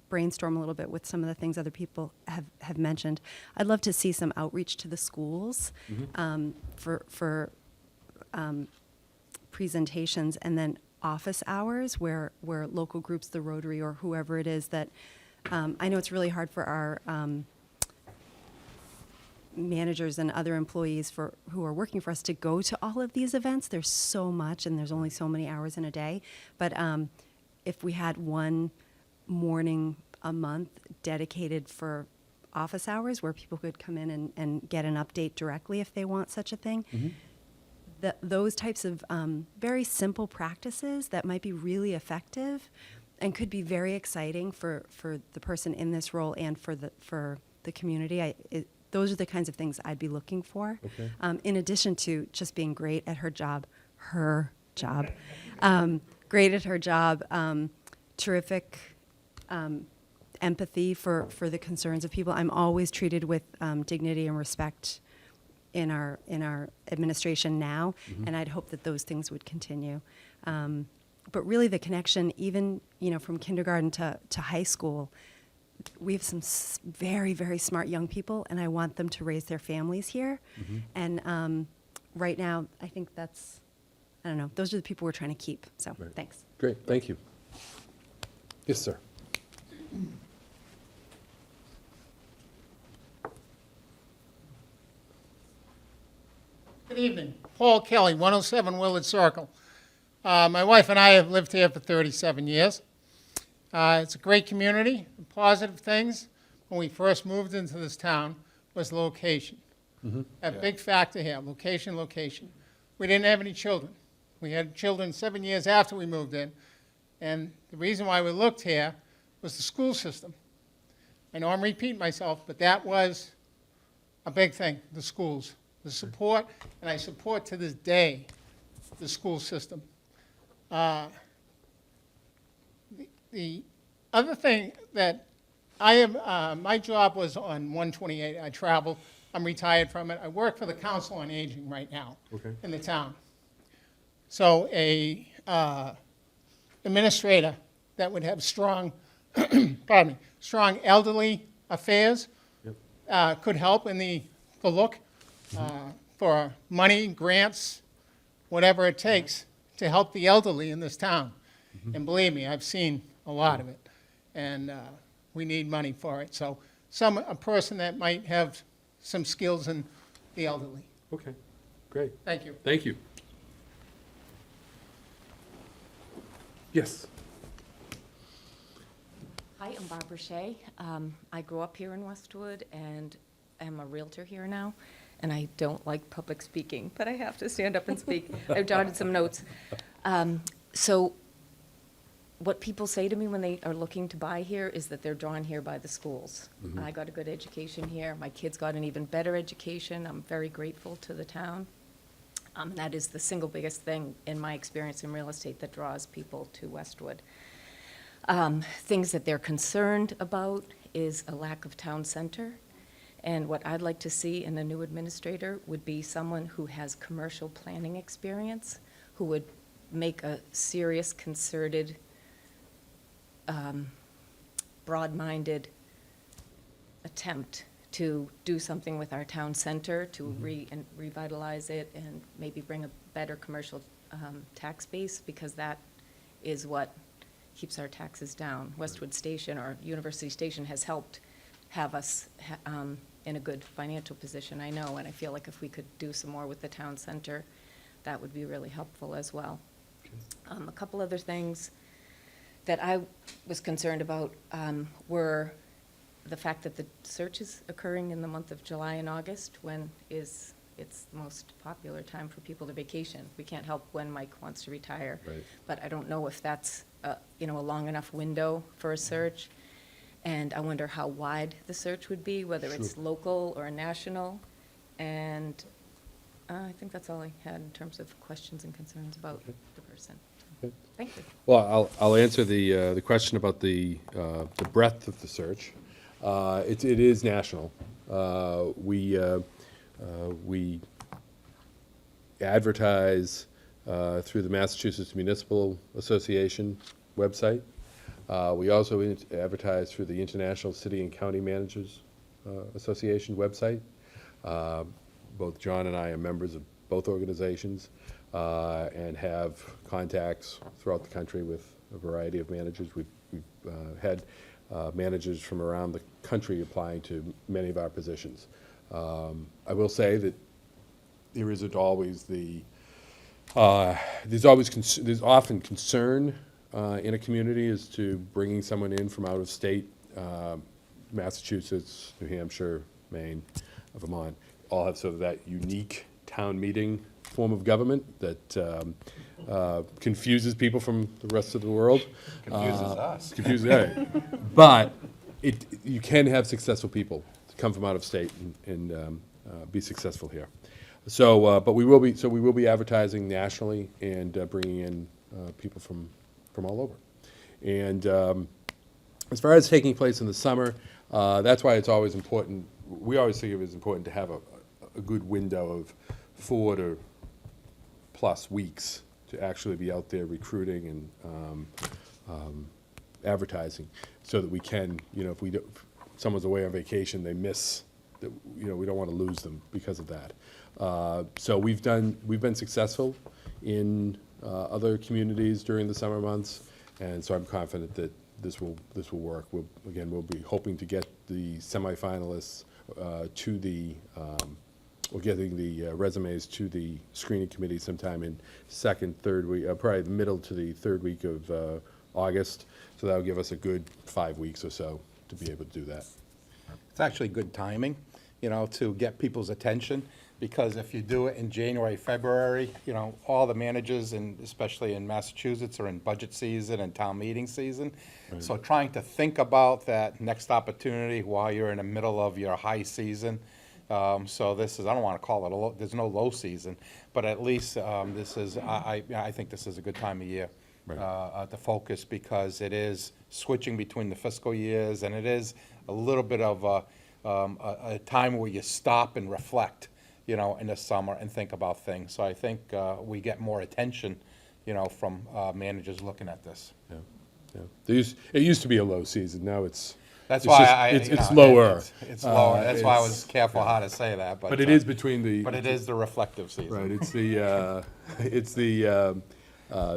brainstorm a little bit with some of the things other people have mentioned. I'd love to see some outreach to the schools for presentations, and then office hours where local groups, the Rotary or whoever it is that, I know it's really hard for our managers and other employees who are working for us to go to all of these events. There's so much, and there's only so many hours in a day. But if we had one morning a month dedicated for office hours where people could come in and get an update directly if they want such a thing, those types of very simple practices that might be really effective and could be very exciting for the person in this role and for the community. Those are the kinds of things I'd be looking for. Okay. In addition to just being great at her job, great at her job, terrific empathy for the concerns of people. I'm always treated with dignity and respect in our administration now, and I'd hope that those things would continue. But really, the connection, even from kindergarten to high school, we have some very, very smart young people, and I want them to raise their families here. And right now, I think that's, I don't know, those are the people we're trying to keep. So Right. thanks. Great, thank you. Yes, sir. Good evening. Paul Kelly, 107 Willard Circle. My wife and I have lived here for 37 years. It's a great community. Positive things when we first moved into this town was location. A big factor here, location, location. We didn't have any children. We had children 7 years after we moved in. And the reason why we looked here was the school system. I know I'm repeating myself, but that was a big thing, the schools. The support, and I support to this day the school system. The other thing that I have, my job was on 128. I travel. I'm retired from it. I work for the Council on Aging right now in the town. So a administrator that would have strong, pardon me, strong elderly affairs could help in the look for money, grants, whatever it takes to help the elderly in this town. And believe me, I've seen a lot of it, and we need money for it. So a person that might have some skills in the elderly. Okay, great. Thank you. Thank you. Yes. Hi, I'm Barbara Shea. I grew up here in Westwood and am a realtor here now. And I don't like public speaking, but I have to stand up and speak. I've jotted some notes. So what people say to me when they are looking to buy here is that they're drawn here by the schools. I got a good education here. My kids got an even better education. I'm very grateful to the town. That is the single biggest thing in my experience in real estate that draws people to Westwood. Things that they're concerned about is a lack of town center. And what I'd like to see in a new administrator would be someone who has commercial planning experience, who would make a serious, concerted, broad-minded attempt to do something with our town center, to revitalize it and maybe bring a better commercial tax base, because that is what keeps our taxes down. Westwood Station or University Station has helped have us in a good financial position, I know, and I feel like if we could do some more with the town center, that would be really helpful as well. A couple other things that I was concerned about were the fact that the search is occurring in the month of July and August, when it's the most popular time for people to vacation. We can't help when Mike wants to retire. Right. But I don't know if that's, a long enough window for a search. And I wonder how wide the search would be, whether it's local or national. And I think that's all I had in terms of questions and concerns about the person. Okay. Thank you. Well, I'll answer the question about the breadth of the search. It is national. We advertise through the Massachusetts Municipal Association website. We also advertise through the International City and County Managers Association website. Both John and I are members of both organizations and have contacts throughout the country with a variety of managers. We've had managers from around the country applying to many of our positions. I will say that there isn't always there's often concern in a community as to bringing someone in from out of state. Massachusetts, New Hampshire, Maine, Vermont, all have sort of that unique town meeting form of government that confuses people from the rest of the world. Confuses us. Right. But you can have successful people come from out of state and be successful here. So, but we will be advertising nationally and bringing in people from all over. And as far as taking place in the summer, that's why it's always important. We always think it is important to have a good window of 4 to plus weeks to actually be out there recruiting and advertising, so that we can, if someone's away on vacation, they miss, we don't want to lose them because of that. So we've been successful in other communities during the summer months, and so I'm confident that this will work. We'll be hoping to get the semifinalists to the. We're getting the resumes to the screening committee sometime in third week, probably the middle to the third week of August. So that'll give us a good 5 weeks or so to be able to do that. It's actually good timing, to get people's attention, because if you do it in January, February, all the managers, and especially in Massachusetts, are in budget season and town meeting season. Right. So trying to think about that next opportunity while you're in the middle of your high season. So this is, I don't want to call it there's no low season, but at least this is, I think this is a good time of year. Right. To focus, because it is switching between the fiscal years, and it is a little bit of a time where you stop and reflect, in the summer and think about things. So I think we get more attention, from managers looking at this. Yeah. It used to be a low season. Now it's. That's why it's lower. It's lower. That's why I was careful how to say that. But it is between the. But it is the reflective season. Right. It's the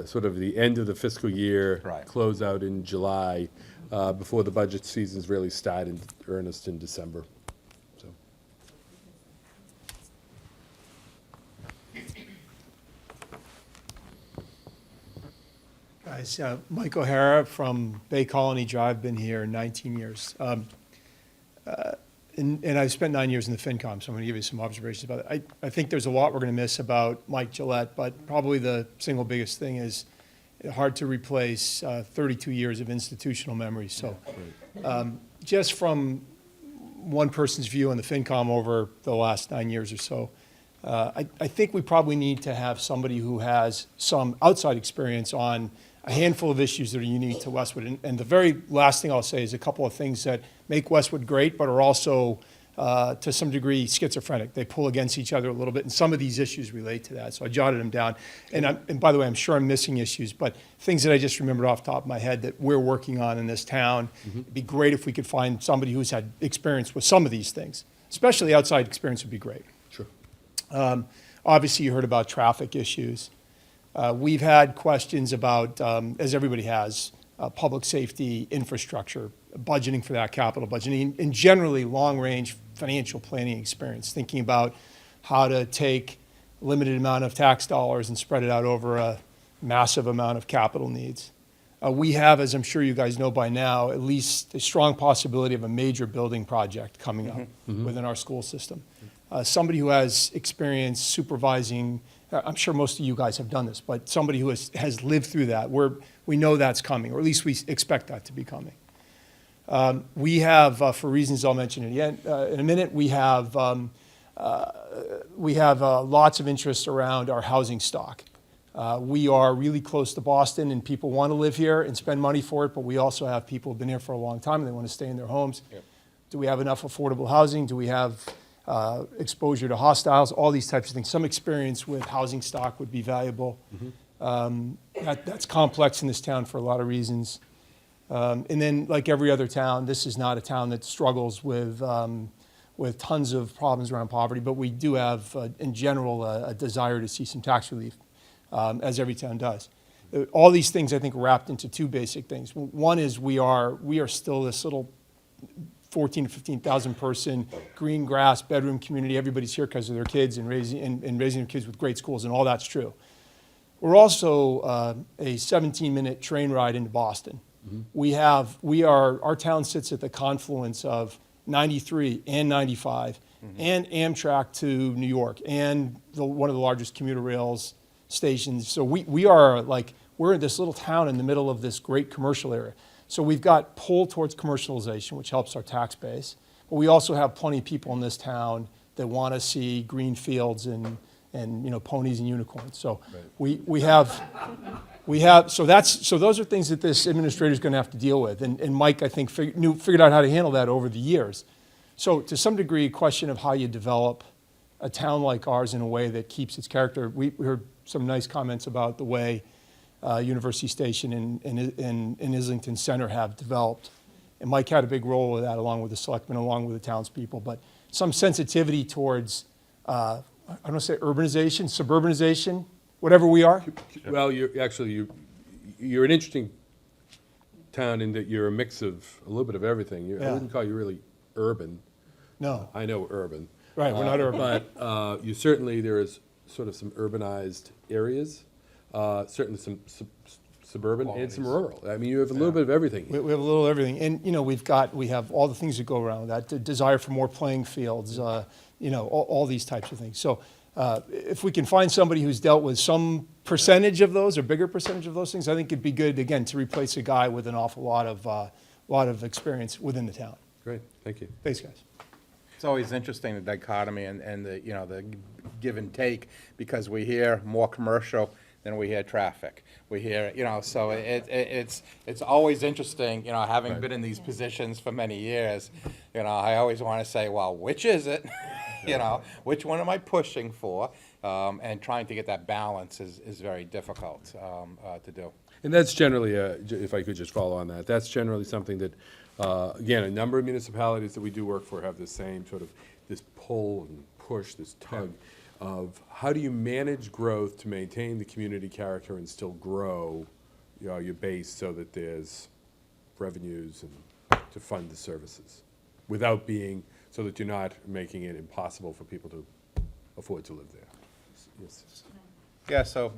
sort of the end of the fiscal year. Right. Close out in July, before the budget seasons really start in earnest in December. So. Guys, Mike OHara from Bay Colony Drive, been here 19 years. And I've spent 9 years in the FinCom, so I'm going to give you some observations about it. I think there's a lot we're going to miss about Mike Gillette, but probably the single biggest thing is hard to replace 32 years of institutional memory. So just from one person's view on the FinCom over the last 9 years or so, I think we probably need to have somebody who has some outside experience on a handful of issues that are unique to Westwood. And the very last thing I'll say is a couple of things that make Westwood great, but are also, to some degree, schizophrenic. They pull against each other a little bit, and some of these issues relate to that. So I jotted them down. And by the way, I'm sure I'm missing issues, but things that I just remembered off the top of my head that we're working on in this town. Mm-hmm. It'd be great if we could find somebody who's had experience with some of these things. Especially outside experience would be great. Sure. Obviously, you heard about traffic issues. We've had questions about, as everybody has, public safety, infrastructure, budgeting for that, capital budgeting, and generally long-range financial planning experience, thinking about how to take a limited amount of tax dollars and spread it out over a massive amount of capital needs. We have, as I'm sure you guys know by now, at least a strong possibility of a major building project coming up within our school system. Somebody who has experience supervising, I'm sure most of you guys have done this, but somebody who has lived through that, we know that's coming, or at least we expect that to be coming. We have, for reasons I'll mention in a minute, we have lots of interest around our housing stock. We are really close to Boston, and people want to live here and spend money for it, but we also have people who've been here for a long time, and they want to stay in their homes. Yep. Do we have enough affordable housing? Do we have exposure to hostiles? All these types of things. Some experience with housing stock would be valuable. That's complex in this town for a lot of reasons. And then, like every other town, this is not a town that struggles with tons of problems around poverty, but we do have, in general, a desire to see some tax relief. As every town does. All these things, I think, are wrapped into two basic things. One is we are still this little 14 to 15,000 person green grass bedroom community. Everybody's here because of their kids and raising their kids with great schools, and all that's true. We're also a 17-minute train ride into Boston. Our town sits at the confluence of 93 and 95 and Amtrak to New York and one of the largest commuter rails stations. So we're in this little town in the middle of this great commercial area. So we've got pull towards commercialization, which helps our tax base. But we also have plenty of people in this town that want to see green fields and ponies and unicorns. So we have so those are things that this administrator is going to have to deal with. And Mike, I think, figured out how to handle that over the years. So to some degree, a question of how you develop a town like ours in a way that keeps its character. We heard some nice comments about the way University Station and Islington Center have developed. And Mike had a big role with that, along with the selectmen, along with the townspeople. But some sensitivity towards, I don't want to say urbanization, suburbanization, whatever we are. Well, you're an interesting town in that you're a mix of a little bit of everything. I wouldn't call you really urban. No. I know urban. Right, we're not urban. But there is sort of some urbanized areas, certainly some suburban and some rural. I mean, you have a little bit of everything. We have a little of everything. And, we have all the things that go around with that, the desire for more playing fields, all these types of things. So if we can find somebody who's dealt with some percentage of those or bigger percentage of those things, I think it'd be good, again, to replace a guy with an awful lot of experience within the town. Great, thank you. Thanks, guys. It's always interesting, the dichotomy and the give and take, because we hear more commercial than we hear traffic. We hear, so it's always interesting, having been in these positions for many years, I always want to say, well, which is it? Which one am I pushing for? And trying to get that balance is very difficult to do. And that's generally, if I could just follow on that, that's generally something that, again, a number of municipalities that we do work for have the same sort of this pull and push, this tug of how do you manage growth to maintain the community character and still grow your base so that there's revenues and to fund the services without being, so that you're not making it impossible for people to afford to live there. Yes. Yeah, so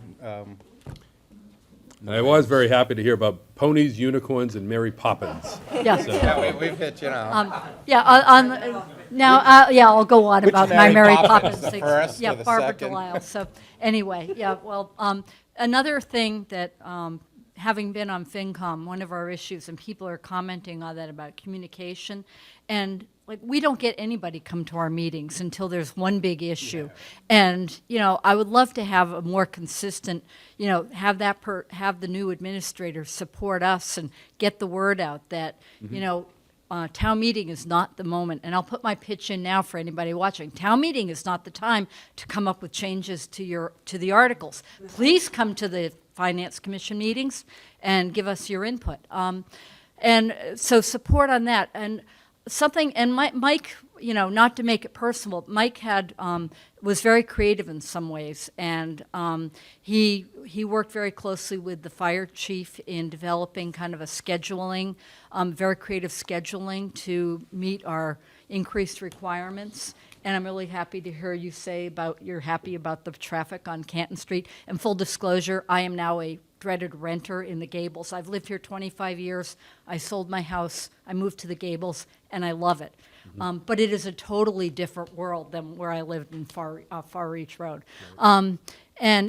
and I was very happy to hear about ponies, unicorns, and Mary Poppins. Yeah. So, yeah, we've hit, I'll go on Which about my Mary Mary Poppins, Poppins the thing. first Yeah, or the Barbara second? Delisle. So anyway, another thing that, having been on FinCom, one of our issues, and people are commenting on that about communication, and we don't get anybody come to our meetings until there's one big issue. And, I would love to have a more consistent, have the new administrator support us and get the word out that, town meeting is not the moment. And I'll put my pitch in now for anybody watching. Town meeting is not the time to come up with changes to the articles. Please come to the Finance Commission meetings and give us your input. And so support on that. And Mike, not to make it personal, Mike was very creative in some ways, and he worked very closely with the fire chief in developing kind of a scheduling, very creative scheduling to meet our increased requirements. And I'm really happy to hear you say you're happy about the traffic on Canton Street. And full disclosure, I am now a dreaded renter in the Gables. I've lived here 25 years. I sold my house. I moved to the Gables, and I love it. But it is a totally different world than where I lived in Far Reach Road. And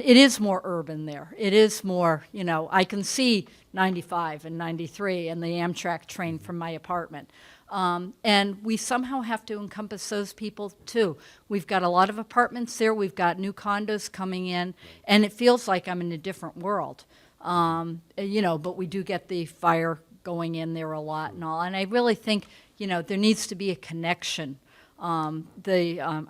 it is more urban there. It is more, I can see 95 and 93 and the Amtrak train from my apartment. And we somehow have to encompass those people too. We've got a lot of apartments there. We've got new condos coming in, and it feels like I'm in a different world. But we do get the fire going in there a lot and all. And I really think, there needs to be a connection. I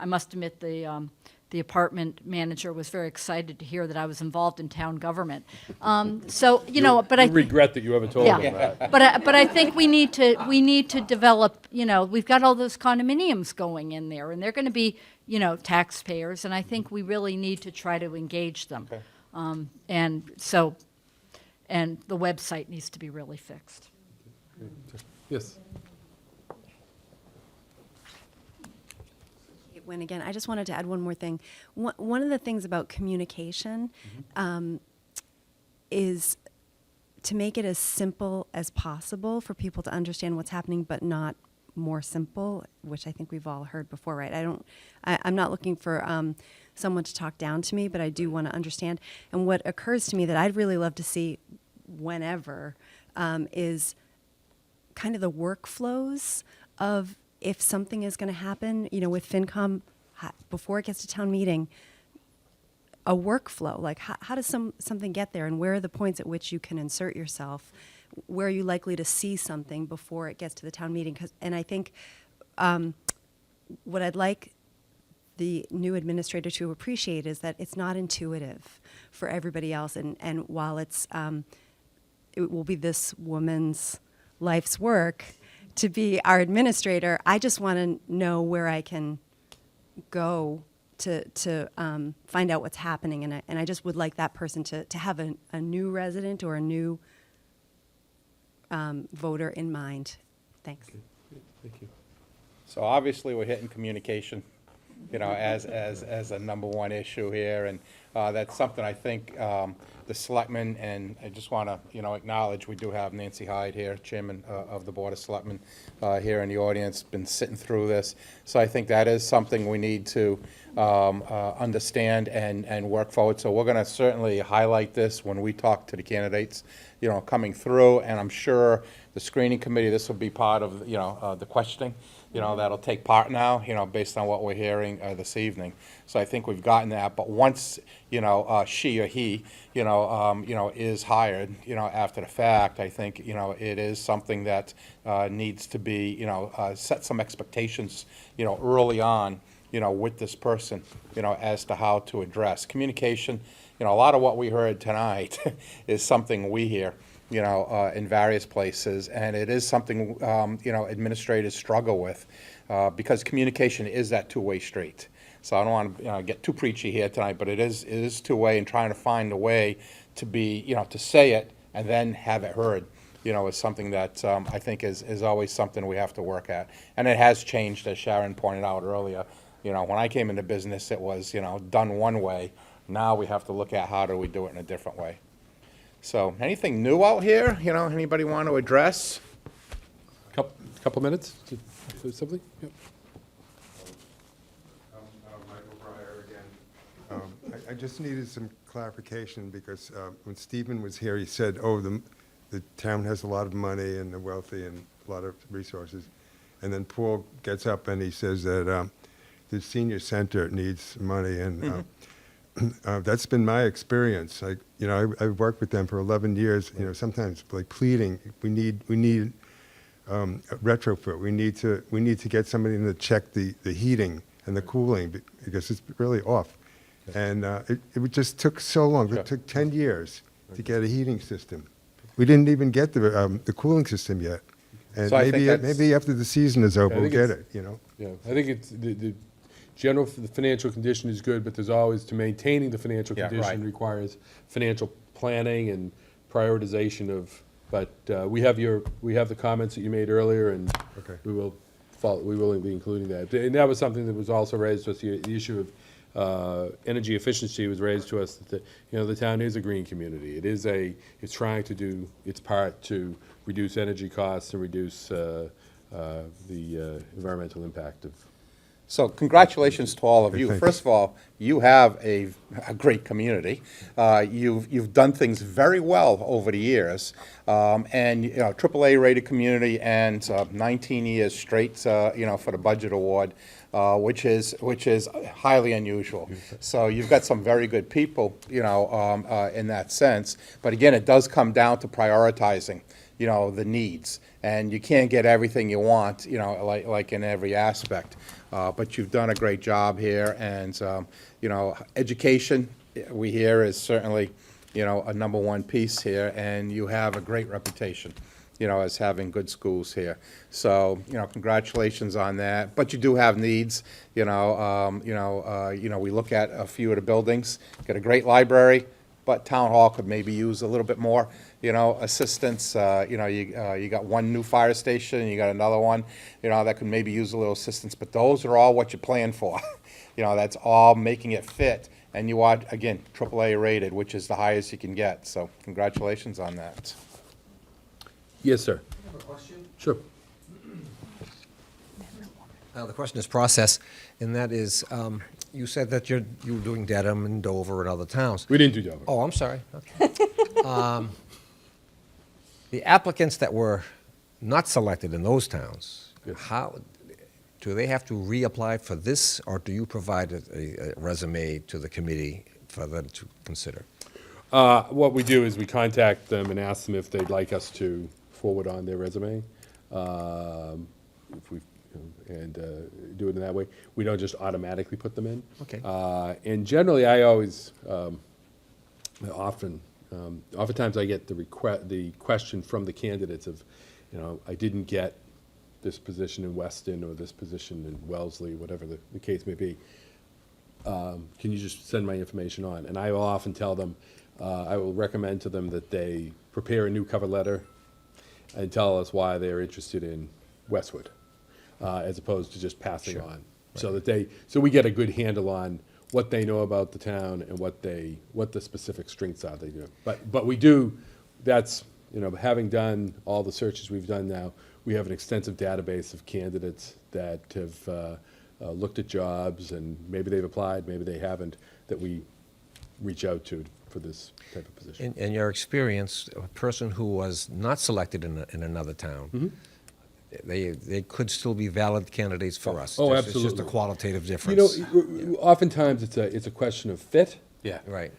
must admit the apartment manager was very excited to hear that I was involved in town government. But I regret that you haven't told them that. But I think we need to develop. We've got all those condominiums going in there, and they're going to be taxpayers, and I think we really need to try to engage them. Okay. And the website needs to be really fixed. Yes. When again, I just wanted to add one more thing. One of the things about communication is to make it as simple as possible for people to understand what's happening, but not more simple, which I think we've all heard before, right? I'm not looking for someone to talk down to me, but I do want to understand. And what occurs to me that I'd really love to see whenever is kind of the workflows of if something is going to happen, with FinCom, before it gets to town meeting, a workflow, like how does something get there, and where are the points at which you can insert yourself? Where are you likely to see something before it gets to the town meeting? And I think what I'd like the new administrator to appreciate is that it's not intuitive for everybody else. And while it will be this woman's life's work to be our administrator, I just want to know where I can go to find out what's happening. And I just would like that person to have a new resident or a new voter in mind. Thanks. Thank you. So obviously, we're hitting communication, as a number one issue here, and that's something I think the selectmen, and I just want to, acknowledge we do have Nancy Hyde here, Chairman of the Board of Selectmen, here in the audience, been sitting through this. So I think that is something we need to understand and work forward. So we're going to certainly highlight this when we talk to the candidates, coming through, and I'm sure the screening committee, this will be part of, the questioning, that'll take part now, based on what we're hearing this evening. So I think we've gotten that. But once, she or he, is hired, after the fact, I think, it is something that needs to be, set some expectations, early on, with this person, as to how to address communication. A lot of what we heard tonight is something we hear, in various places, and it is something, administrators struggle with, because communication is that two-way street. So I don't want to get too preachy here tonight, but it is two-way, and trying to find a way to be, to say it and then have it heard, is something that I think is always something we have to work at. And it has changed, as Sharon pointed out earlier. When I came into business, it was, done one way. Now we have to look at how do we do it in a different way. So anything new out here, anybody want to address? Couple minutes to say something? Yep. Michael Breyer again. I just needed some clarification because when Stephen was here, he said, the town has a lot of money and they're wealthy and a lot of resources. And then Paul gets up and he says that the senior center needs money, and that's been my experience. I've worked with them for 11 years. Sometimes like pleading, we need a retrofit. We need to get somebody in to check the heating and the cooling because it's really off. And it just took so long. It took 10 years to get a heating system. We didn't even get the cooling system yet. And So I think that's- maybe after the season is over, I we'll think get it's- it, you know? Yeah, I think it's, the general financial condition is good, but there's always, to maintaining the financial Yeah, condition right. requires financial planning and prioritization of, but we have the comments that you made earlier, and Okay. we will be including that. And that was something that was also raised to us, the issue of energy efficiency was raised to us, that, the town is a green community. It's trying to do its part to reduce energy costs and reduce the environmental impact of. So congratulations to all of you. Thank you. First of all, you have a great community. You've done things very well over the years, and AAA rated community, and 19 years straight, for the budget award, which is highly unusual. So you've got some very good people, in that sense. But again, it does come down to prioritizing, the needs, and you can't get everything you want, like in every aspect. But you've done a great job here, and, education, we hear, is certainly, a number one piece here, and you have a great reputation, as having good schools here. So, congratulations on that. But you do have needs, we look at a few of the buildings, got a great library, but town hall could maybe use a little bit more, assistance. You got one new fire station, and you got another one, that could maybe use a little assistance, but those are all what you plan for. That's all making it fit, and you are, again, AAA rated, which is the highest you can get, so congratulations on that. Yes, sir. I have a question. Sure. The question is process, and that is, you said that you were doing Dedham and Dover and other towns. We didn't do Dover. Oh, I'm sorry. Okay. The applicants that were not selected in those towns, Yes. how, do they have to reapply for this, or do you provide a resume to the committee for them to consider? What we do is we contact them and ask them if they'd like us to forward on their resume. If we do it in that way. We don't just automatically put them in. Okay. And generally, I always oftentimes I get the question from the candidates of, I didn't get this position in Weston or this position in Wellesley, whatever the case may be. Can you just send my information on? And I will often tell them, I will recommend to them that they prepare a new cover letter and tell us why they're interested in Westwood, as opposed to just passing on. So so we get a good handle on what they know about the town and what the specific strengths are they do. But we do, that's, having done all the searches we've done now, we have an extensive database of candidates that have looked at jobs, and maybe they've applied, maybe they haven't, that we reach out to for this type of position. In your experience, a person who was not selected in another town, they could still be valid candidates for us. Oh, It's just a absolutely. qualitative difference. Oftentimes it's a question of fit. Yeah. Right.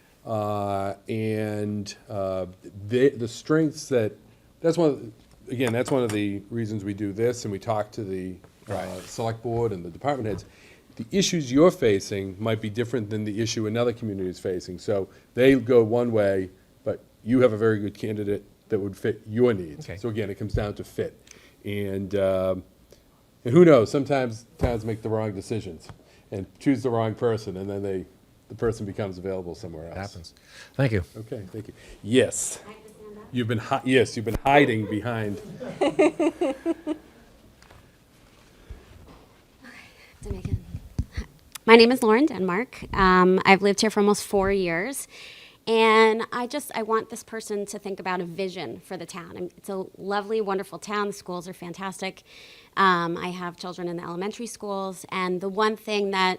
And the strengths that's one of the reasons we do this, and we talk to the select board and the department heads. The issues you're facing might be different than the issue another community is facing. So they go one way, but you have a very good candidate that would fit your needs. Okay. So again, it comes down to fit. And who knows, sometimes towns make the wrong decisions and choose the wrong person, and then the person becomes available somewhere else. It happens. Thank you. Okay, thank you. Yes. You've been hiding behind. My name is Lauren Denmark. I've lived here for almost 4 years. And I want this person to think about a vision for the town. It's a lovely, wonderful town. The schools are fantastic. I have children in the elementary schools. And the one thing that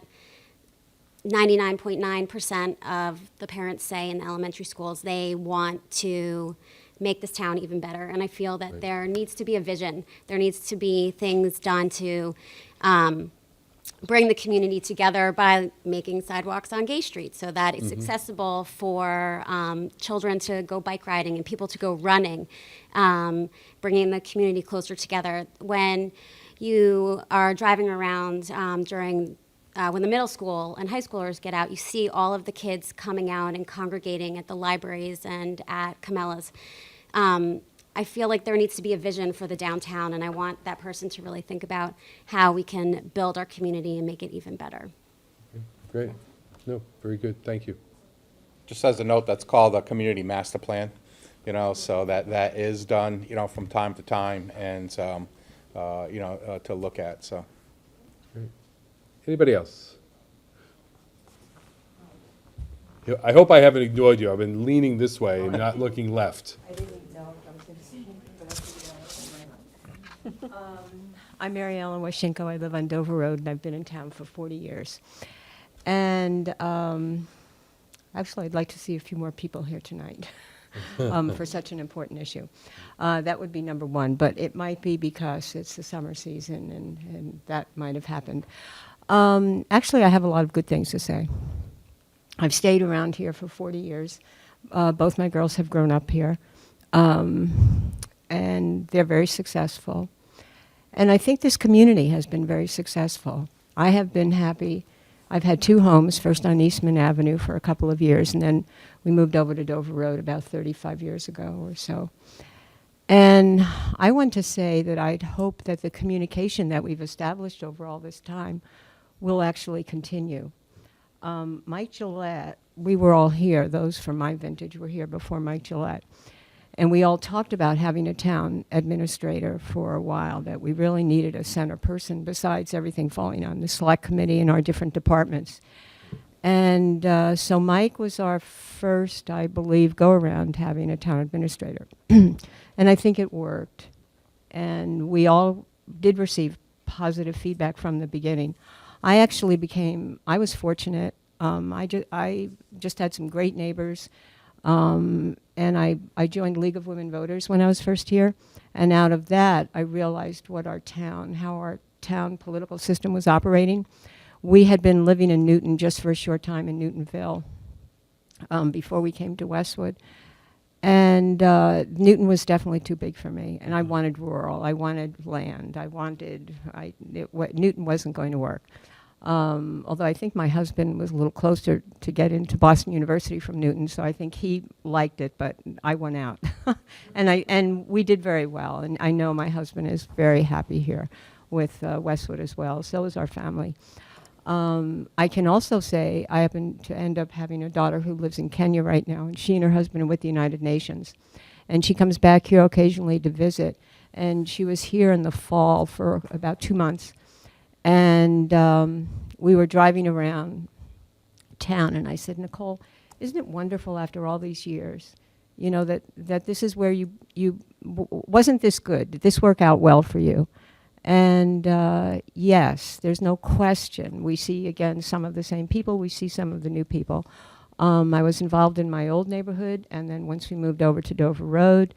99.9% of the parents say in the elementary schools, they want to make this town even better. And I feel that there needs to be a vision. There needs to be things done to bring the community together by making sidewalks on Gay Street so that it's accessible for children to go bike riding and people to go running, bringing the community closer together. When you are driving around when the middle school and high schoolers get out, you see all of the kids coming out and congregating at the libraries and at Camellas. I feel like there needs to be a vision for the downtown, and I want that person to really think about how we can build our community and make it even better. Great. No, very good. Thank you. Just as a note, that's called a community master plan, you know, so that is done, you know, from time to time, and, you know, to look at, so. Great. Anybody else? I hope I haven't ignored you. I've been leaning this way and not looking left. I didn't know if I was going to say anything, but I figured I'm Mary Ellen Washinko. I live on Dover Road, and I've been in town for 40 years. And actually, I'd like to see a few more people here tonight for such an important issue. That would be number one, but it might be because it's the summer season, and that might have happened. Actually, I have a lot of good things to say. I've stayed around here for 40 years. Both my girls have grown up here, and they're very successful. And I think this community has been very successful. I have been happy. I've had two homes, first on Eastman Avenue for a couple of years, and then we moved over to Dover Road about 35 years ago or so. And I want to say that I'd hope that the communication that we've established over all this time will actually continue. Mike Gillette, we were all here, those from my vintage were here before Mike Gillette, and we all talked about having a town administrator for a while, that we really needed a center person besides everything falling on the select committee and our different departments. And so Mike was our first, I believe, go-around having a town administrator. And I think it worked. And we all did receive positive feedback from the beginning. I was fortunate. I just had some great neighbors. And I joined League of Women Voters when I was first here. And out of that, I realized how our town political system was operating. We had been living in Newton just for a short time in Newtonville before we came to Westwood. And Newton was definitely too big for me. And I wanted rural. I wanted land. Newton wasn't going to work. Although I think my husband was a little closer to get into Boston University from Newton, so I think he liked it, but I went out. And we did very well. And I know my husband is very happy here with Westwood as well. So is our family. I can also say I happen to end up having a daughter who lives in Kenya right now, and she and her husband are with the United Nations. And she comes back here occasionally to visit. And she was here in the fall for about 2 months. And we were driving around town, and I said, Nicole, isn't it wonderful after all these years, you know, that this is where wasn't this good? Did this work out well for you? And yes, there's no question. We see, again, some of the same people. We see some of the new people. I was involved in my old neighborhood, and then once we moved over to Dover Road,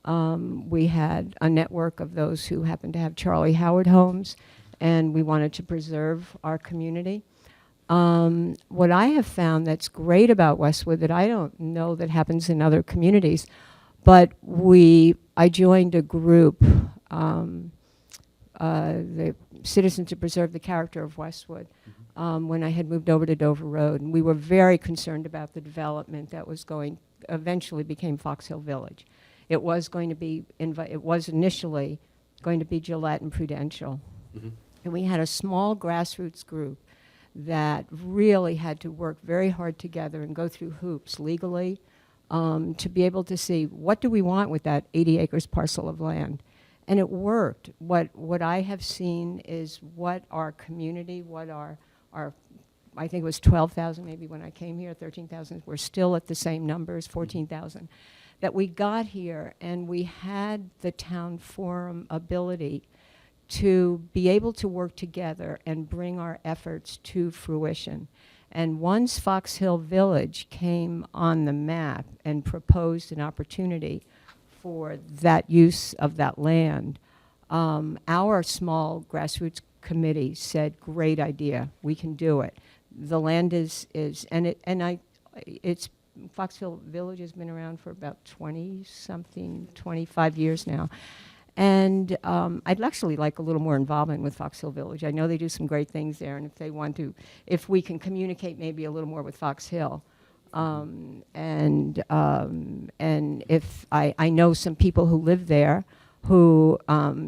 we had a network of those who happened to have Charlie Howard homes, and we wanted to preserve our community. What I have found that's great about Westwood that I don't know that happens in other communities, but I joined a group, the Citizens to Preserve the Character of Westwood, when I had moved over to Dover Road. And we were very concerned about the development that eventually became Fox Hill Village. It was initially going to be Gillette and Prudential. Mm-hmm. And we had a small grassroots group that really had to work very hard together and go through hoops legally to be able to see what do we want with that 80 acres parcel of land. And it worked. What I have seen is what our community, I think it was 12,000 maybe when I came here, 13,000, we're still at the same numbers, 14,000, that we got here and we had the town forum ability to be able to work together and bring our efforts to fruition. And once Fox Hill Village came on the map and proposed an opportunity for that use of that land, our small grassroots committee said, great idea, we can do it. The land Fox Hill Village has been around for about 25 years now. And I'd actually like a little more involvement with Fox Hill Village. I know they do some great things there, and if we can communicate maybe a little more with Fox Hill, And if I know some people who live there who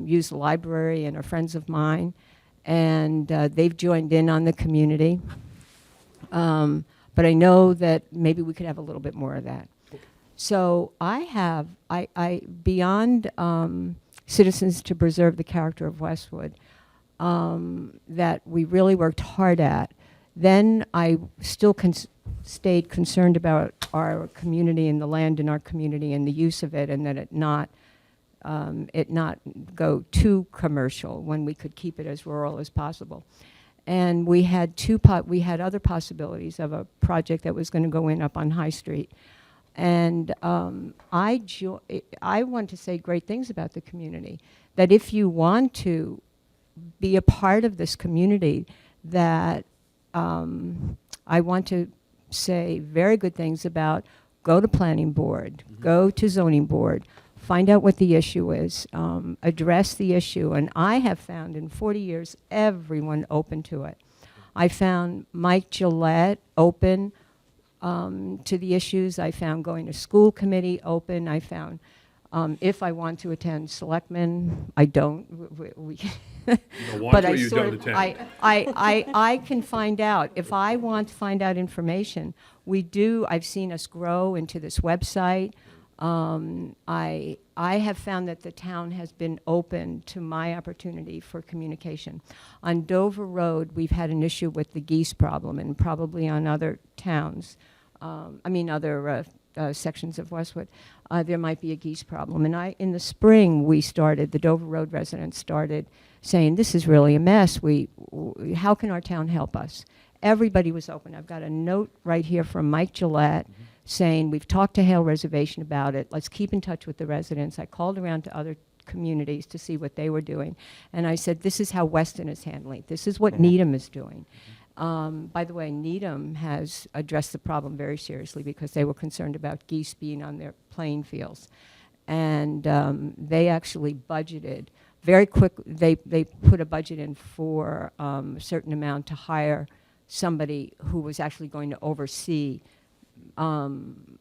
use the library and are friends of mine, and they've joined in on the community. But I know that maybe we could have a little bit more of that. So I beyond Citizens to Preserve the Character of Westwood, that we really worked hard at. Then I still stayed concerned about our community and the land in our community and the use of it, and that it not go too commercial when we could keep it as rural as possible. And we had we had other possibilities of a project that was going to go in up on High Street. And I want to say great things about the community, that if you want to be a part of this community, that I want to say very good things about. Go to planning board, go to zoning board, find out what the issue is, address the issue. And I have found in 40 years everyone open to it. I found Mike Gillette open to the issues. I found going to school committee open. I found if I want to attend selectmen, I don't. But I sort of, I can find out. If I want to find out information, we do. I've seen us grow into this website. I have found that the town has been open to my opportunity for communication. On Dover Road, we've had an issue with the geese problem, and probably on other towns, other sections of Westwood, there might be a geese problem. And in the spring, the Dover Road residents started saying, this is really a mess. How can our town help us? Everybody was open. I've got a note right here from Mike Gillette saying, we've talked to Hale Reservation about it. Let's keep in touch with the residents. I called around to other communities to see what they were doing. And I said, this is how Weston is handling it. This is what Needham is doing. By the way, Needham has addressed the problem very seriously because they were concerned about geese being on their playing fields. And they actually budgeted very quick. They put a budget in for a certain amount to hire somebody who was actually going to oversee handling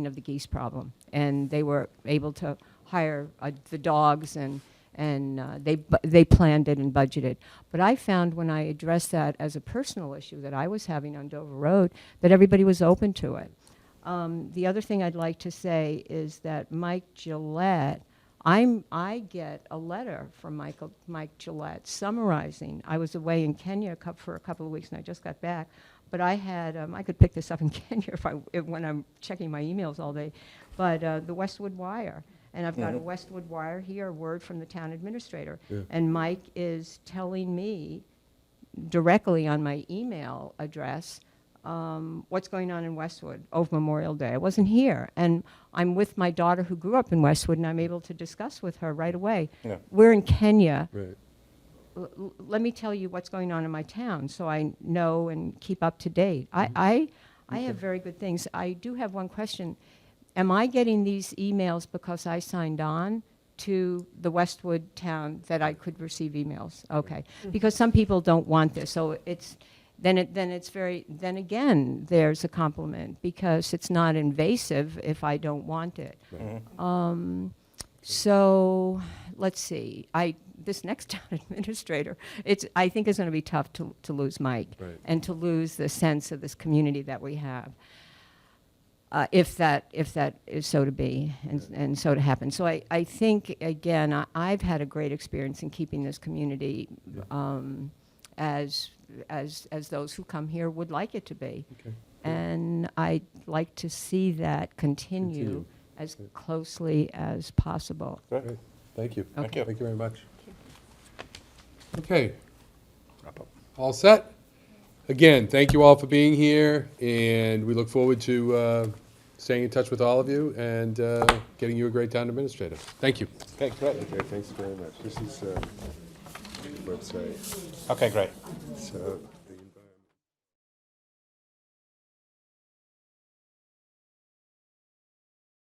of the geese problem. And they were able to hire the dogs, and they planned it and budgeted. But I found when I addressed that as a personal issue that I was having on Dover Road, that everybody was open to it. The other thing I'd like to say is that Mike Gillette, I get a letter from Mike Gillette summarizing. I was away in Kenya for a couple of weeks, and I just got back. But I had, I could pick this up in Kenya when I'm checking my emails all day, but the Westwood Wire. And I've got a Westwood Wire here, a word from the town administrator. Yeah. And Mike is telling me directly on my email address what's going on in Westwood over Memorial Day. I wasn't here. And I'm with my daughter who grew up in Westwood, and I'm able to discuss with her right away. Yeah. We're in Kenya. Right. Let me tell you what's going on in my town so I know and keep up to date. I have very good things. I do have one question. Am I getting these emails because I signed on to the Westwood town that I could receive emails? Okay. Because some people don't want this. So then again, there's a compliment because it's not invasive if I don't want it. So let's see. This next town administrator, I think it's going to be tough to lose Mike, right, and to lose the sense of this community that we have, if that is so to be and so to happen. So I think, again, I've had a great experience in keeping this community as those who come here would like it to be. Okay. And I'd like to see that continue as closely as possible. Great. Thank you. Okay. Thank you very much. Okay. All set? Again, thank you all for being here, and we look forward to staying in touch with all of you and getting you a great town administrator. Thank you. Okay, great. Okay, thanks very much. This is the website. Okay, great. So